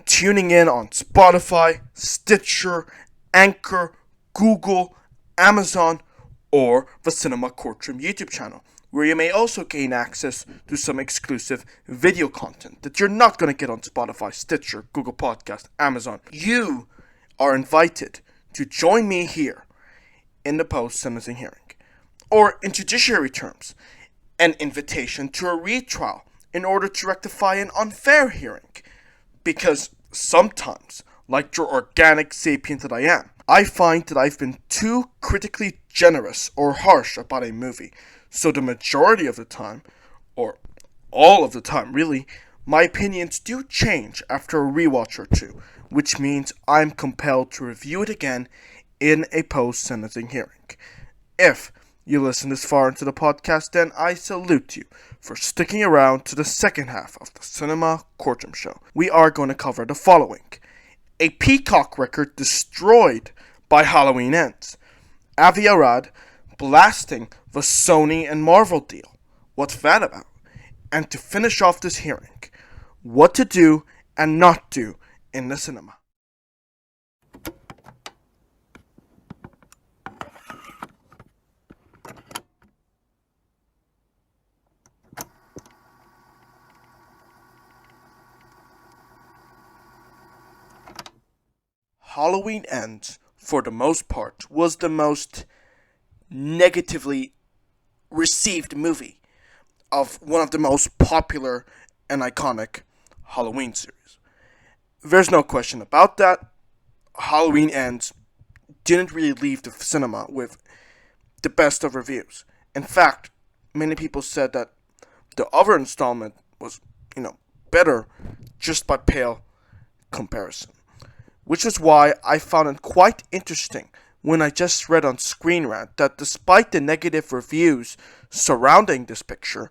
tuning in on Spotify, Stitcher, Anchor, Google, Amazon, or the Cinema Courtroom YouTube channel, where you may also gain access to some exclusive video content that you're not going to get on Spotify, Stitcher, Google Podcast, Amazon. You are invited to join me here in the post-sentencing hearing, or in judiciary terms, an invitation to a retrial in order to rectify an unfair hearing. Because sometimes, like your organic sapient that I am, I find that I've been too critically generous or harsh about a movie. So the majority of the time, or all of the time really, my opinions do change after a rewatch or two, which means I'm compelled to review it again in a post-sentencing hearing. If you listen this far into the podcast, then I salute you for sticking around to the second half of the Cinema Courtroom show. We are going to cover the following: a Peacock record destroyed by Halloween Ends, Avi Arad blasting the Sony and Marvel deal, what's that about? And to finish off this hearing, what to do and not do in the cinema. Halloween Ends, for the most part, was the most negatively received movie of one of the most popular and iconic Halloween series. There's no question about that. Halloween Ends didn't really leave the cinema with the best of reviews. In fact, many people said that the other installment was, better just by pale comparison. Which is why I found it quite interesting when I just read on Screen Rant that despite the negative reviews surrounding this picture,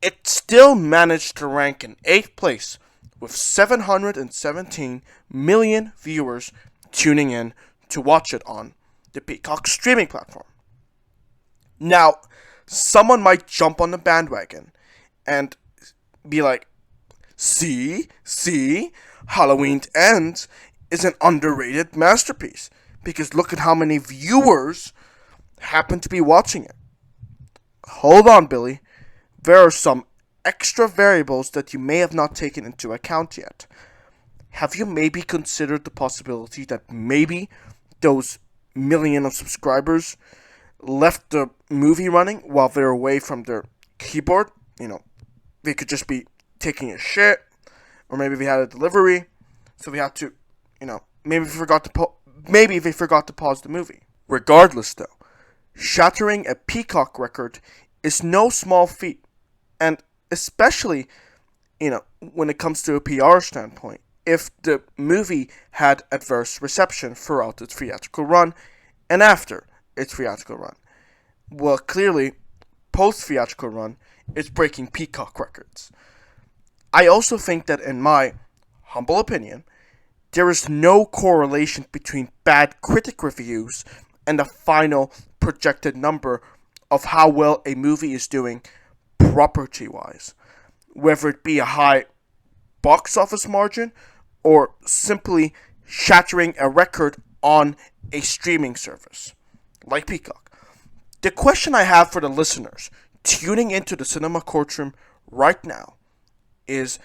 it still managed to rank in 8th place with 717 million viewers tuning in to watch it on the Peacock streaming platform. Now, someone might jump on the bandwagon and be like, See, Halloween Ends is an underrated masterpiece because look at how many viewers happen to be watching it. Hold on, Billy. There are some extra variables that you may have not taken into account yet. Have you maybe considered the possibility that maybe those million of subscribers left the movie running while they're away from their keyboard? They could just be taking a shit, or maybe they had a delivery, so they had to, maybe they forgot to pause the movie. Regardless, though, shattering a Peacock record is no small feat, and especially, when it comes to a PR standpoint, if the movie had adverse reception throughout its theatrical run and after its theatrical run. Well, clearly, post-theatrical run, it's breaking Peacock records. I also think that, in my humble opinion, there is no correlation between bad critic reviews and the final projected number of how well a movie is doing property-wise. Whether it be a high box office margin or simply shattering a record on a streaming service like Peacock. The question I have for the listeners tuning into the Cinema Courtroom right now is,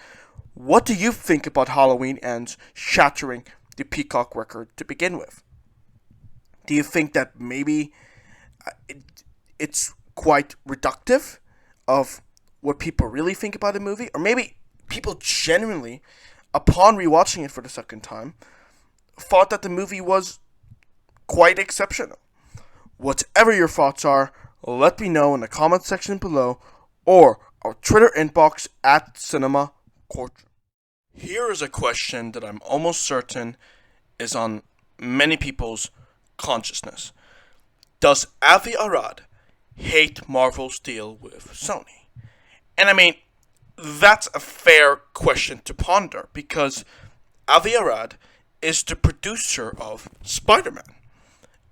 what do you think about Halloween Ends shattering the Peacock record to begin with? Do you think that maybe it's quite reductive of what people really think about a movie? Or maybe people genuinely, upon rewatching it for the second time, thought that the movie was quite exceptional. Whatever your thoughts are, let me know in the comment section below or our Twitter inbox at Cinema Courtroom. Here is a question that I'm almost certain is on many people's consciousness. Does Avi Arad hate Marvel's deal with Sony? And I mean, that's a fair question to ponder because Avi Arad is the producer of Spider-Man.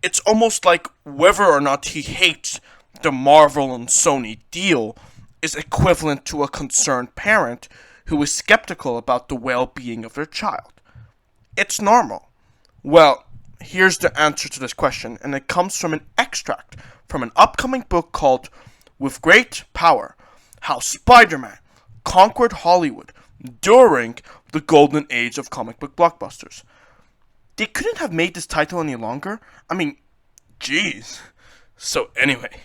It's almost like whether or not he hates the Marvel and Sony deal is equivalent to a concerned parent who is skeptical about the well-being of their child. It's normal. Well, here's the answer to this question, and it comes from an extract from an upcoming book called With Great Power, How Spider-Man Conquered Hollywood During the Golden Age of Comic Book Blockbusters. They couldn't have made this title any longer. I mean, jeez. So anyway,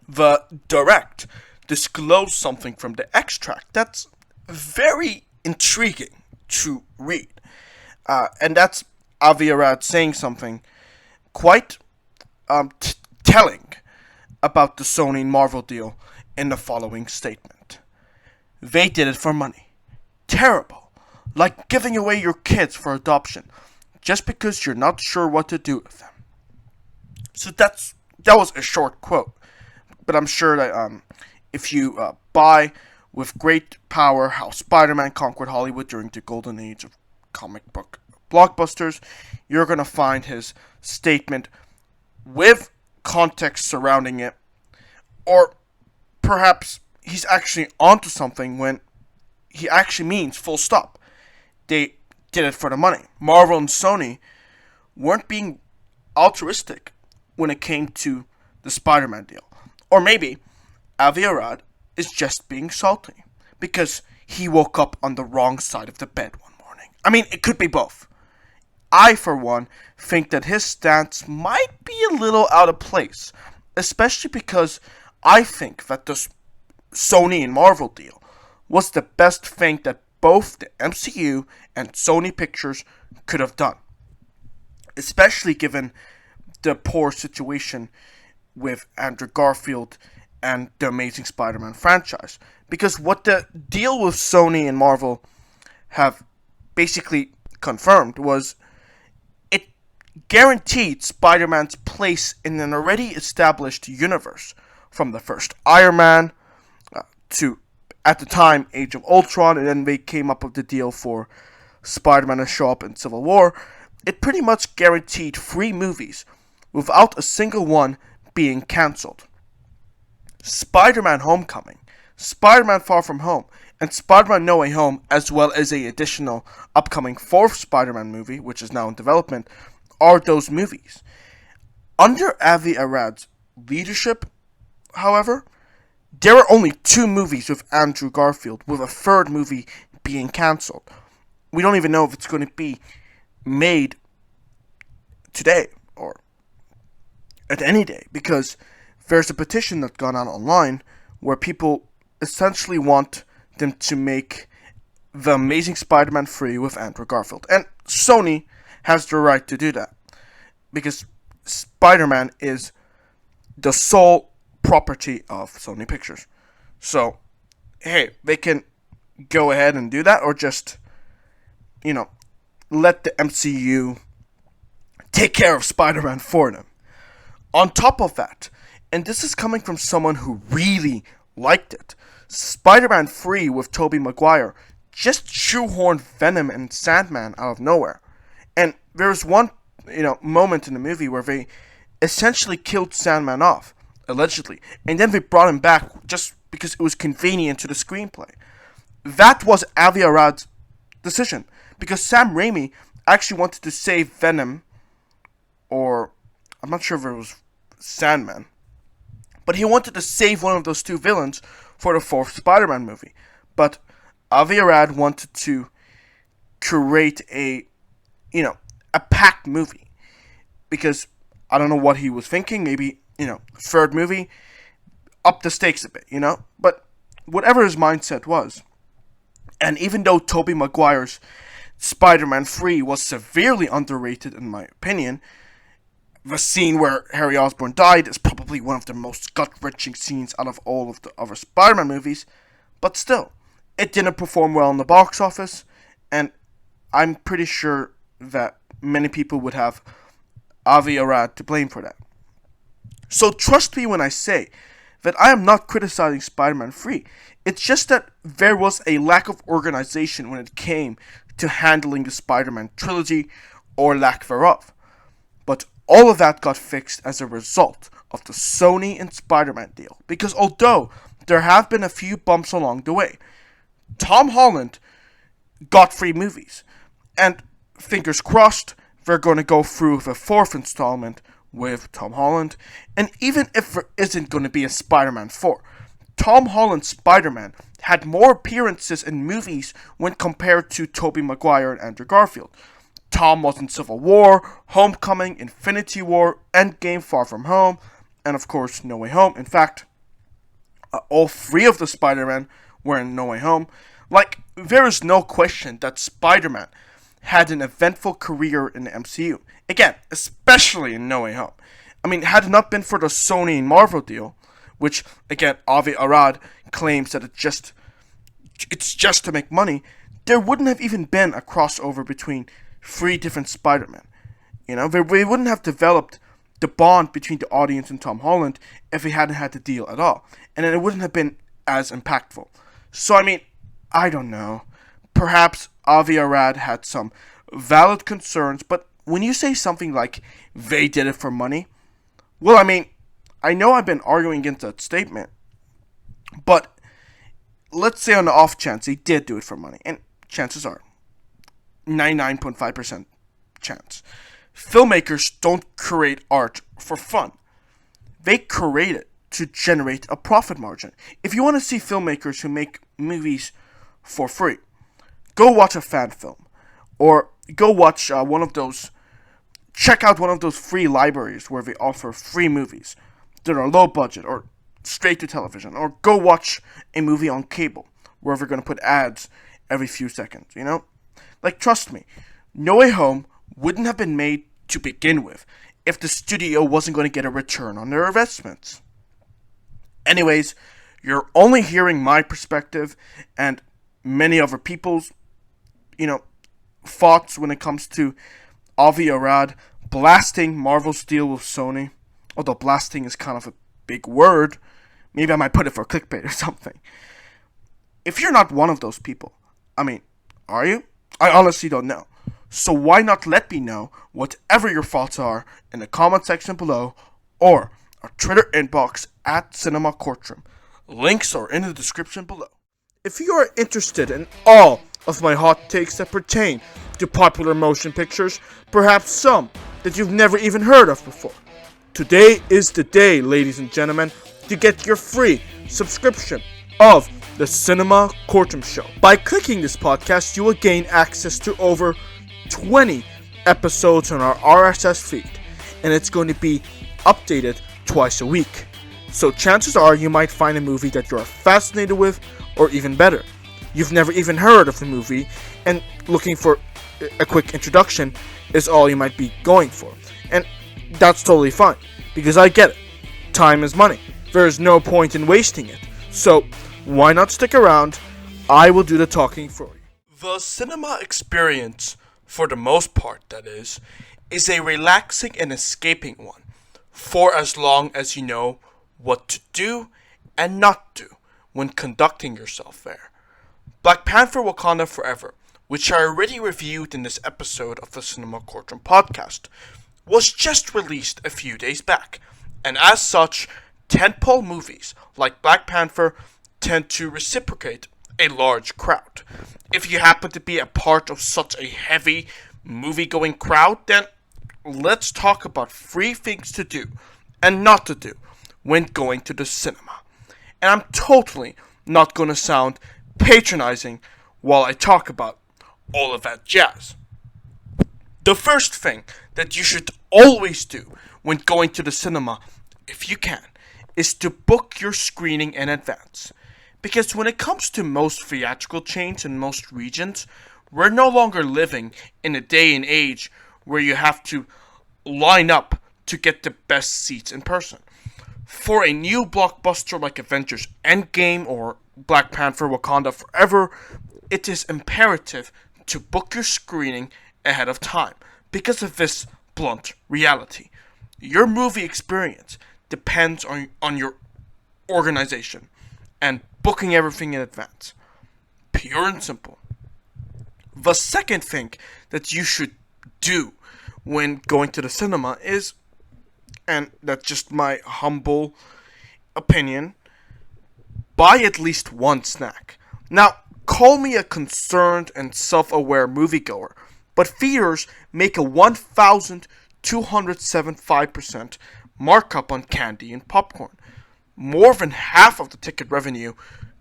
the direct disclosed something from the extract that's very intriguing to read. And that's Avi Arad saying something quite telling about the Sony and Marvel deal in the following statement. They did it for money. Terrible. Like giving away your kids for adoption just because you're not sure what to do with them. So that was a short quote. But I'm sure that if you buy With Great Power, How Spider-Man Conquered Hollywood During the Golden Age of Comic Book Blockbusters, you're going to find his statement with context surrounding it. Or perhaps he's actually onto something when he actually means full stop. They did it for the money. Marvel and Sony weren't being altruistic when it came to the Spider-Man deal. Or maybe Avi Arad is just being salty because he woke up on the wrong side of the bed one morning. I mean, it could be both. I, for one, think that his stance might be a little out of place, especially because I think that the Sony and Marvel deal was the best thing that both the MCU and Sony Pictures could have done. Especially given the poor situation with Andrew Garfield and the Amazing Spider-Man franchise. Because what the deal with Sony and Marvel have basically confirmed was it guaranteed Spider-Man's place in an already established universe. From the first Iron Man to, at the time, Age of Ultron, and then they came up with the deal for Spider-Man to show up in Civil War. It pretty much guaranteed 3 movies without a single one being cancelled. Spider-Man Homecoming, Spider-Man Far From Home, and Spider-Man No Way Home, as well as a additional upcoming fourth Spider-Man movie, which is now in development, are those movies. Under Avi Arad's leadership, however, there are only 2 movies with Andrew Garfield, with a third movie being cancelled. We don't even know if it's going to be made today or at any day, because there's a petition that's gone out online where people essentially want them to make The Amazing Spider-Man 3 with Andrew Garfield. And Sony has the right to do that, because Spider-Man is the sole property of Sony Pictures. So, hey, they can go ahead and do that, or just, let the MCU take care of Spider-Man for them. On top of that, and this is coming from someone who really liked it, Spider-Man 3 with Tobey Maguire just shoehorned Venom and Sandman out of nowhere. And there's one, moment in the movie where they essentially killed Sandman off, allegedly, and then they brought him back just because it was convenient to the screenplay. That was Avi Arad's decision, because Sam Raimi actually wanted to save Venom, or I'm not sure if it was Sandman, but he wanted to save one of those 2 villains for the 4th Spider-Man movie. But Avi Arad wanted to create a packed movie, because I don't know what he was thinking. Maybe, 3rd movie, up the stakes a bit, But whatever his mindset was, and even though Tobey Maguire's Spider-Man 3 was severely underrated in my opinion, the scene where Harry Osborn died is probably one of the most gut-wrenching scenes out of all of the other Spider-Man movies, but still, it didn't perform well in the box office, and I'm pretty sure that many people would have Avi Arad to blame for that. So trust me when I say that I am not criticizing Spider-Man 3. It's just that there was a lack of organization when it came to handling the Spider-Man trilogy, or lack thereof. But all of that got fixed as a result of the Sony and Spider-Man deal. Because although there have been a few bumps along the way, Tom Holland got 3 movies. And fingers crossed, they're going to go through the 4th installment with Tom Holland. And even if there isn't going to be a Spider-Man 4, Tom Holland's Spider-Man had more appearances in movies when compared to Tobey Maguire and Andrew Garfield. Tom was in Civil War, Homecoming, Infinity War, Endgame, Far From Home, and of course No Way Home. In fact, all 3 of the Spider-Man were in No Way Home. There is no question that Spider-Man had an eventful career in the MCU. Again, especially in No Way Home. Had it not been for the Sony and Marvel deal, which, again, Avi Arad claims that it's just to make money, there wouldn't have even been a crossover between 3 different Spider-Men. They wouldn't have developed the bond between the audience and Tom Holland if they hadn't had the deal at all. And then it wouldn't have been as impactful. So, I don't know. Perhaps Avi Arad had some valid concerns, but when you say something like, they did it for money, well, I know I've been arguing against that statement, but let's say on the off chance they did do it for money, and chances are 99.5% chance. Filmmakers don't create art for fun. They create it to generate a profit margin. If you want to see filmmakers who make movies for free, go watch a fan film, or go watch check out one of those free libraries where they offer free movies that are low budget or straight to television, or go watch a movie on cable where they're going to put ads every few seconds, Trust me, No Way Home wouldn't have been made to begin with if the studio wasn't going to get a return on their investments. Anyways, you're only hearing my perspective and many other people's, thoughts when it comes to Avi Arad blasting Marvel's deal with Sony. Although blasting is kind of a big word. Maybe I might put it for clickbait or something. If you're not one of those people, are you? I honestly don't know. So why not let me know whatever your thoughts are in the comment section below, or our Twitter inbox at Cinema Courtroom. Links are in the description below. If you are interested in all of my hot takes that pertain to popular motion pictures, perhaps some that you've never even heard of before, today is the day, ladies and gentlemen, to get your free subscription of the Cinema Courtroom Show. By clicking this podcast, you will gain access to over 20 episodes on our RSS feed, and it's going to be updated twice a week. So chances are you might find a movie that you're fascinated with, or even better, you've never even heard of the movie, and looking for a quick introduction is all you might be going for. And that's totally fine, because I get it. Time is money. There is no point in wasting it. So why not stick around? I will do the talking for you. The cinema experience, for the most part that is a relaxing and escaping one, for as long as you know what to do and not do when conducting yourself there. Black Panther Wakanda Forever, which I already reviewed in this episode of the Cinema Courtroom podcast, was just released a few days back, and as such, tentpole movies like Black Panther tend to reciprocate a large crowd. If you happen to be a part of such a heavy movie-going crowd, then let's talk about 3 things to do and not to do when going to the cinema. And I'm totally not going to sound patronizing while I talk about all of that jazz. The first thing that you should always do when going to the cinema, if you can, is to book your screening in advance. Because when it comes to most theatrical chains in most regions, we're no longer living in a day and age where you have to line up to get the best seats in person. For a new blockbuster like Avengers Endgame or Black Panther Wakanda Forever, it is imperative to book your screening ahead of time because of this blunt reality. Your movie experience depends on your organization and booking everything in advance. Pure and simple. The second thing that you should do when going to the cinema is, and that's just my humble opinion, buy at least one snack. Now, call me a concerned and self-aware moviegoer, but theaters make a 1,275% markup on candy and popcorn. More than half of the ticket revenue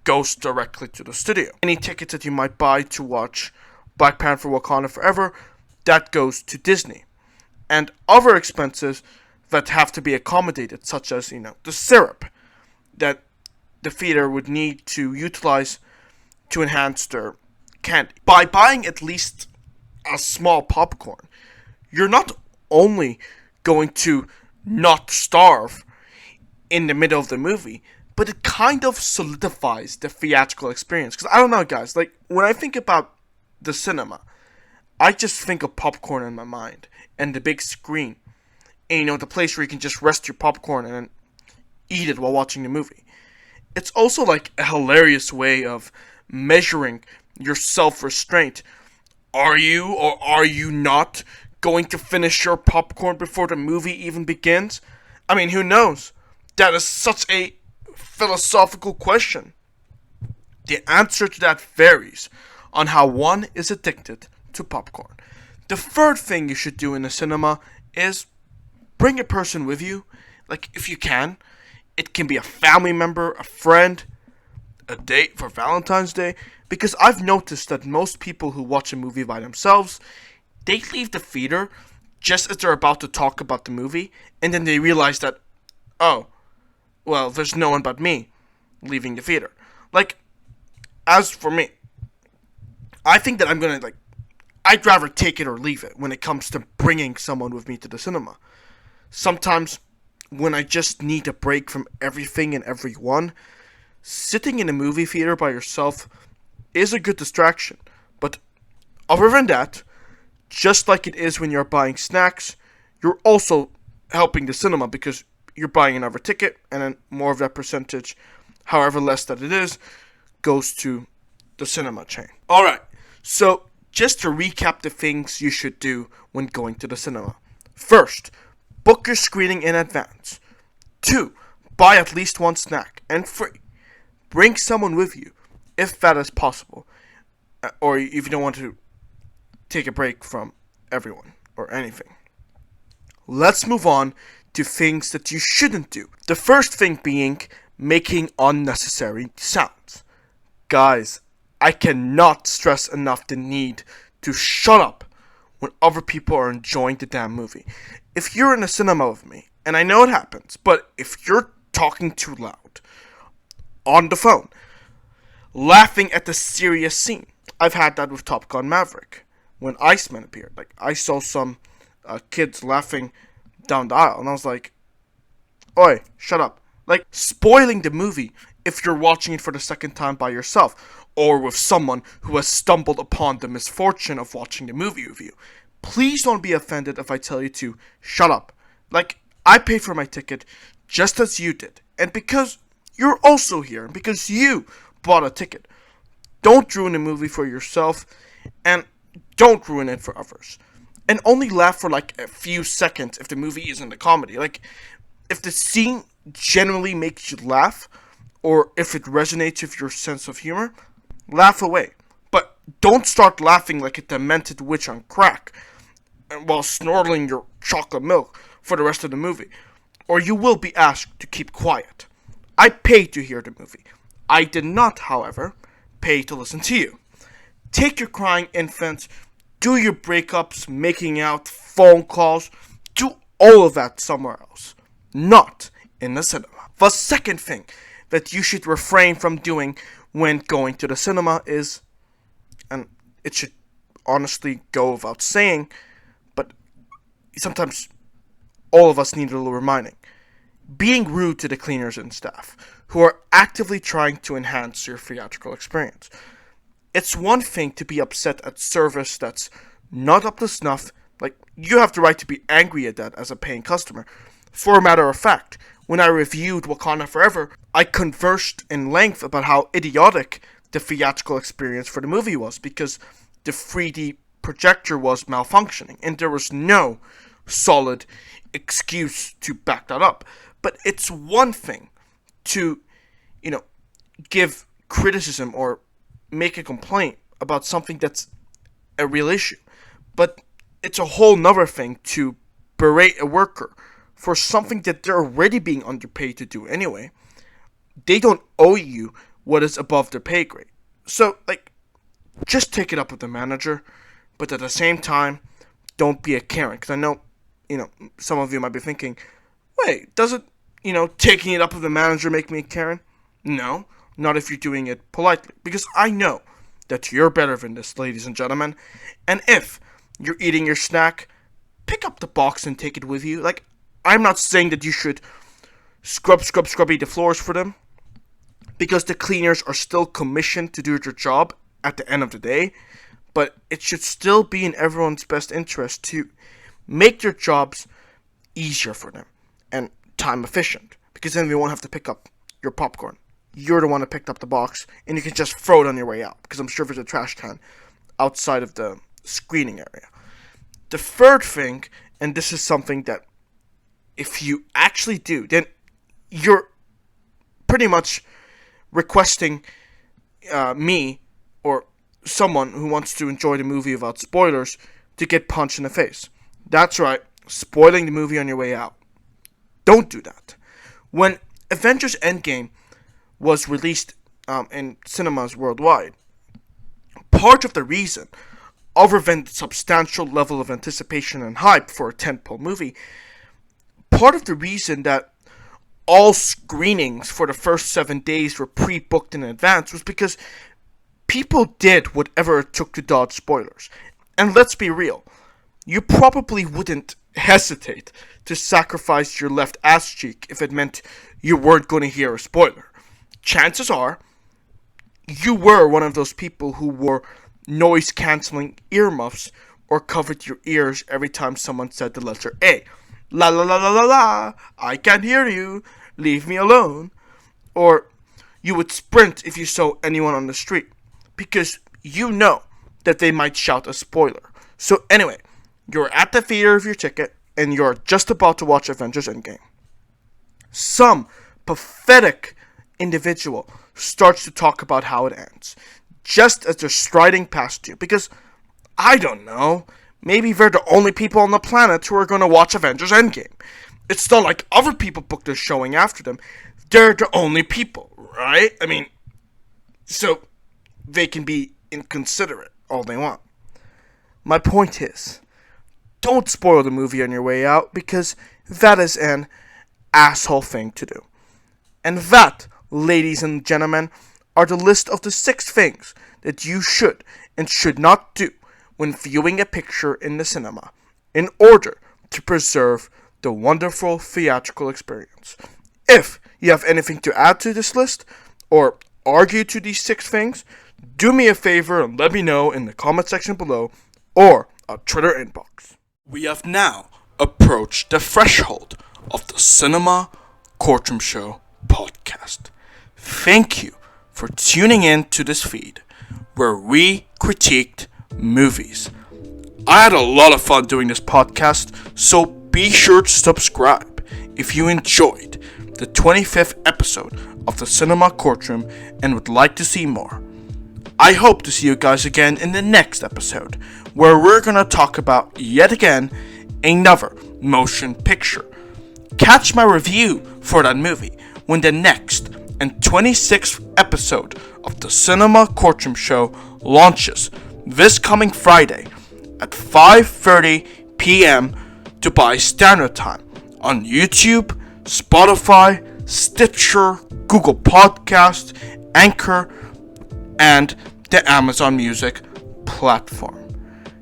goes directly to the studio. Any tickets that you might buy to watch Black Panther Wakanda Forever, that goes to Disney. And other expenses that have to be accommodated, such as, the syrup that the theater would need to utilize to enhance their candy. By buying at least a small popcorn, you're not only going to not starve in the middle of the movie, but it kind of solidifies the theatrical experience. Because I don't know, guys, like, when I think about the cinema, I just think of popcorn in my mind, and the big screen, and, the place where you can just rest your popcorn and then eat it while watching the movie. It's also like a hilarious way of measuring your self-restraint. Are you or are you not going to finish your popcorn before the movie even begins? I mean, who knows? That is such a philosophical question. The answer to that varies on how one is addicted to popcorn. The third thing you should do in the cinema is bring a person with you. Like, if you can. It can be a family member, a friend, a date for Valentine's Day. Because I've noticed that most people who watch a movie by themselves, they leave the theater just as they're about to talk about the movie. And then they realize that, oh, well, there's no one but me leaving the theater. Like, as for me, I think that I'd rather take it or leave it when it comes to bringing someone with me to the cinema. Sometimes, when I just need a break from everything and everyone, sitting in a movie theater by yourself is a good distraction. But other than that, just like it is when you're buying snacks, you're also helping the cinema because you're buying another ticket, and then more of that percentage, however less that it is, goes to the cinema chain. Alright, so just to recap the things you should do when going to the cinema. First, book your screening in advance. 2, buy at least one snack. And 3, bring someone with you. if that is possible, or if you don't want to take a break from everyone or anything. Let's move on to things that you shouldn't do. The first thing being making unnecessary sounds. Guys, I cannot stress enough the need to shut up when other people are enjoying the damn movie. If you're in a cinema with me, and I know it happens, but if you're talking too loud on the phone, laughing at the serious scene, I've had that with Top Gun Maverick when Iceman appeared. Like, I saw some kids laughing down the aisle, and I was like, "Oi, shut up!" Like, spoiling the movie if you're watching it for the second time by yourself, or with someone who has stumbled upon the misfortune of watching the movie with you. Please don't be offended if I tell you to shut up. Like, I paid for my ticket just as you did, and because you're also here, and because you bought a ticket, don't ruin the movie for yourself, and don't ruin it for others. And only laugh for like a few seconds if the movie isn't a comedy. Like, if the scene genuinely makes you laugh, or if it resonates with your sense of humor, laugh away. But don't start laughing like a demented witch on crack while snorting your chocolate milk for the rest of the movie, or you will be asked to keep quiet. I paid to hear the movie. I did not, however, pay to listen to you. Take your crying infants, do your breakups, making out, phone calls, do all of that somewhere else, not in the cinema. The second thing that you should refrain from doing when going to the cinema is, and it should honestly go without saying, but sometimes all of us need a little reminding, being rude to the cleaners and staff who are actively trying to enhance your theatrical experience. It's one thing to be upset at service that's not up to snuff. Like, you have the right to be angry at that as a paying customer. For a matter of fact, when I reviewed Wakanda Forever, I conversed in length about how idiotic the theatrical experience for the movie was because the 3D projector was malfunctioning and there was no solid excuse to back that up. But it's one thing to, give criticism or make a complaint about something that's a real issue. But it's a whole nother thing to berate a worker for something that they're already being underpaid to do anyway. They don't owe you what is above their pay grade. So, just take it up with the manager, but at the same time, don't be a Karen. Because I know, some of you might be thinking, wait, doesn't, taking it up with the manager make me a Karen? No, not if you're doing it politely. Because I know that you're better than this, ladies and gentlemen. And if you're eating your snack, pick up the box and take it with you. I'm not saying that you should scrubby the floors for them, because the cleaners are still commissioned to do their job at the end of the day, but it should still be in everyone's best interest to make their jobs easier for them and time efficient, because then they won't have to pick up your popcorn. You're the one that picked up the box, and you can just throw it on your way out, because I'm sure there's a trash can outside of the screening area. The third thing, and this is something that if you actually do, then you're pretty much requesting me or someone who wants to enjoy the movie without spoilers to get punched in the face. That's right, spoiling the movie on your way out. Don't do that. When Avengers Endgame was released in cinemas worldwide, part of the reason, other than the substantial level of anticipation and hype for a tentpole movie, part of the reason that all screenings for the first 7 days were pre-booked in advance was because people did whatever it took to dodge spoilers. And let's be real, you probably wouldn't hesitate to sacrifice your left ass cheek if it meant you weren't going to hear a spoiler. Chances are, you were one of those people who wore noise-canceling earmuffs or covered your ears every time someone said the letter A. La la la la la la, I can't hear you, leave me alone. Or you would sprint if you saw anyone on the street, because you know that they might shout a spoiler. So anyway, you're at the theater with your ticket, and you're just about to watch Avengers Endgame. Some pathetic individual starts to talk about how it ends, just as they're striding past you, because, I don't know, maybe they're the only people on the planet who are going to watch Avengers Endgame. It's not like other people booked their showing after them. They're the only people, right? I mean, so they can be inconsiderate all they want. My point is, don't spoil the movie on your way out, because that is an asshole thing to do. And that, ladies and gentlemen, are the list of the 6 things that you should and should not do when viewing a picture in the cinema, in order to preserve the wonderful theatrical experience. If you have anything to add to this list, or argue to these 6 things, do me a favor and let me know in the comment section below, or our Twitter inbox. We have now approached the threshold of the Cinema Courtroom Show podcast. Thank you for tuning in to this feed, where we critiqued movies. I had a lot of fun doing this podcast, so be sure to subscribe if you enjoyed the 25th episode of the Cinema Courtroom and would like to see more. I hope to see you guys again in the next episode, where we're gonna talk about, yet again, another motion picture. Catch my review for that movie when the next and 26th episode of the Cinema Courtroom Show launches this coming Friday at 5:30 p.m. Dubai Standard Time on YouTube, Spotify, Stitcher, Google Podcast, Anchor, and the Amazon Music platform.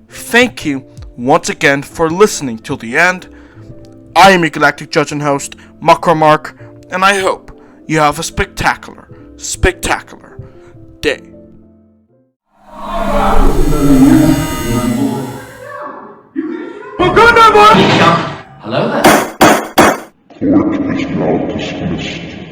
Thank you once again for listening till the end. I am your galactic judge and host, Mark, and I hope you have a spectacular day. Hello there. Court is now dismissed.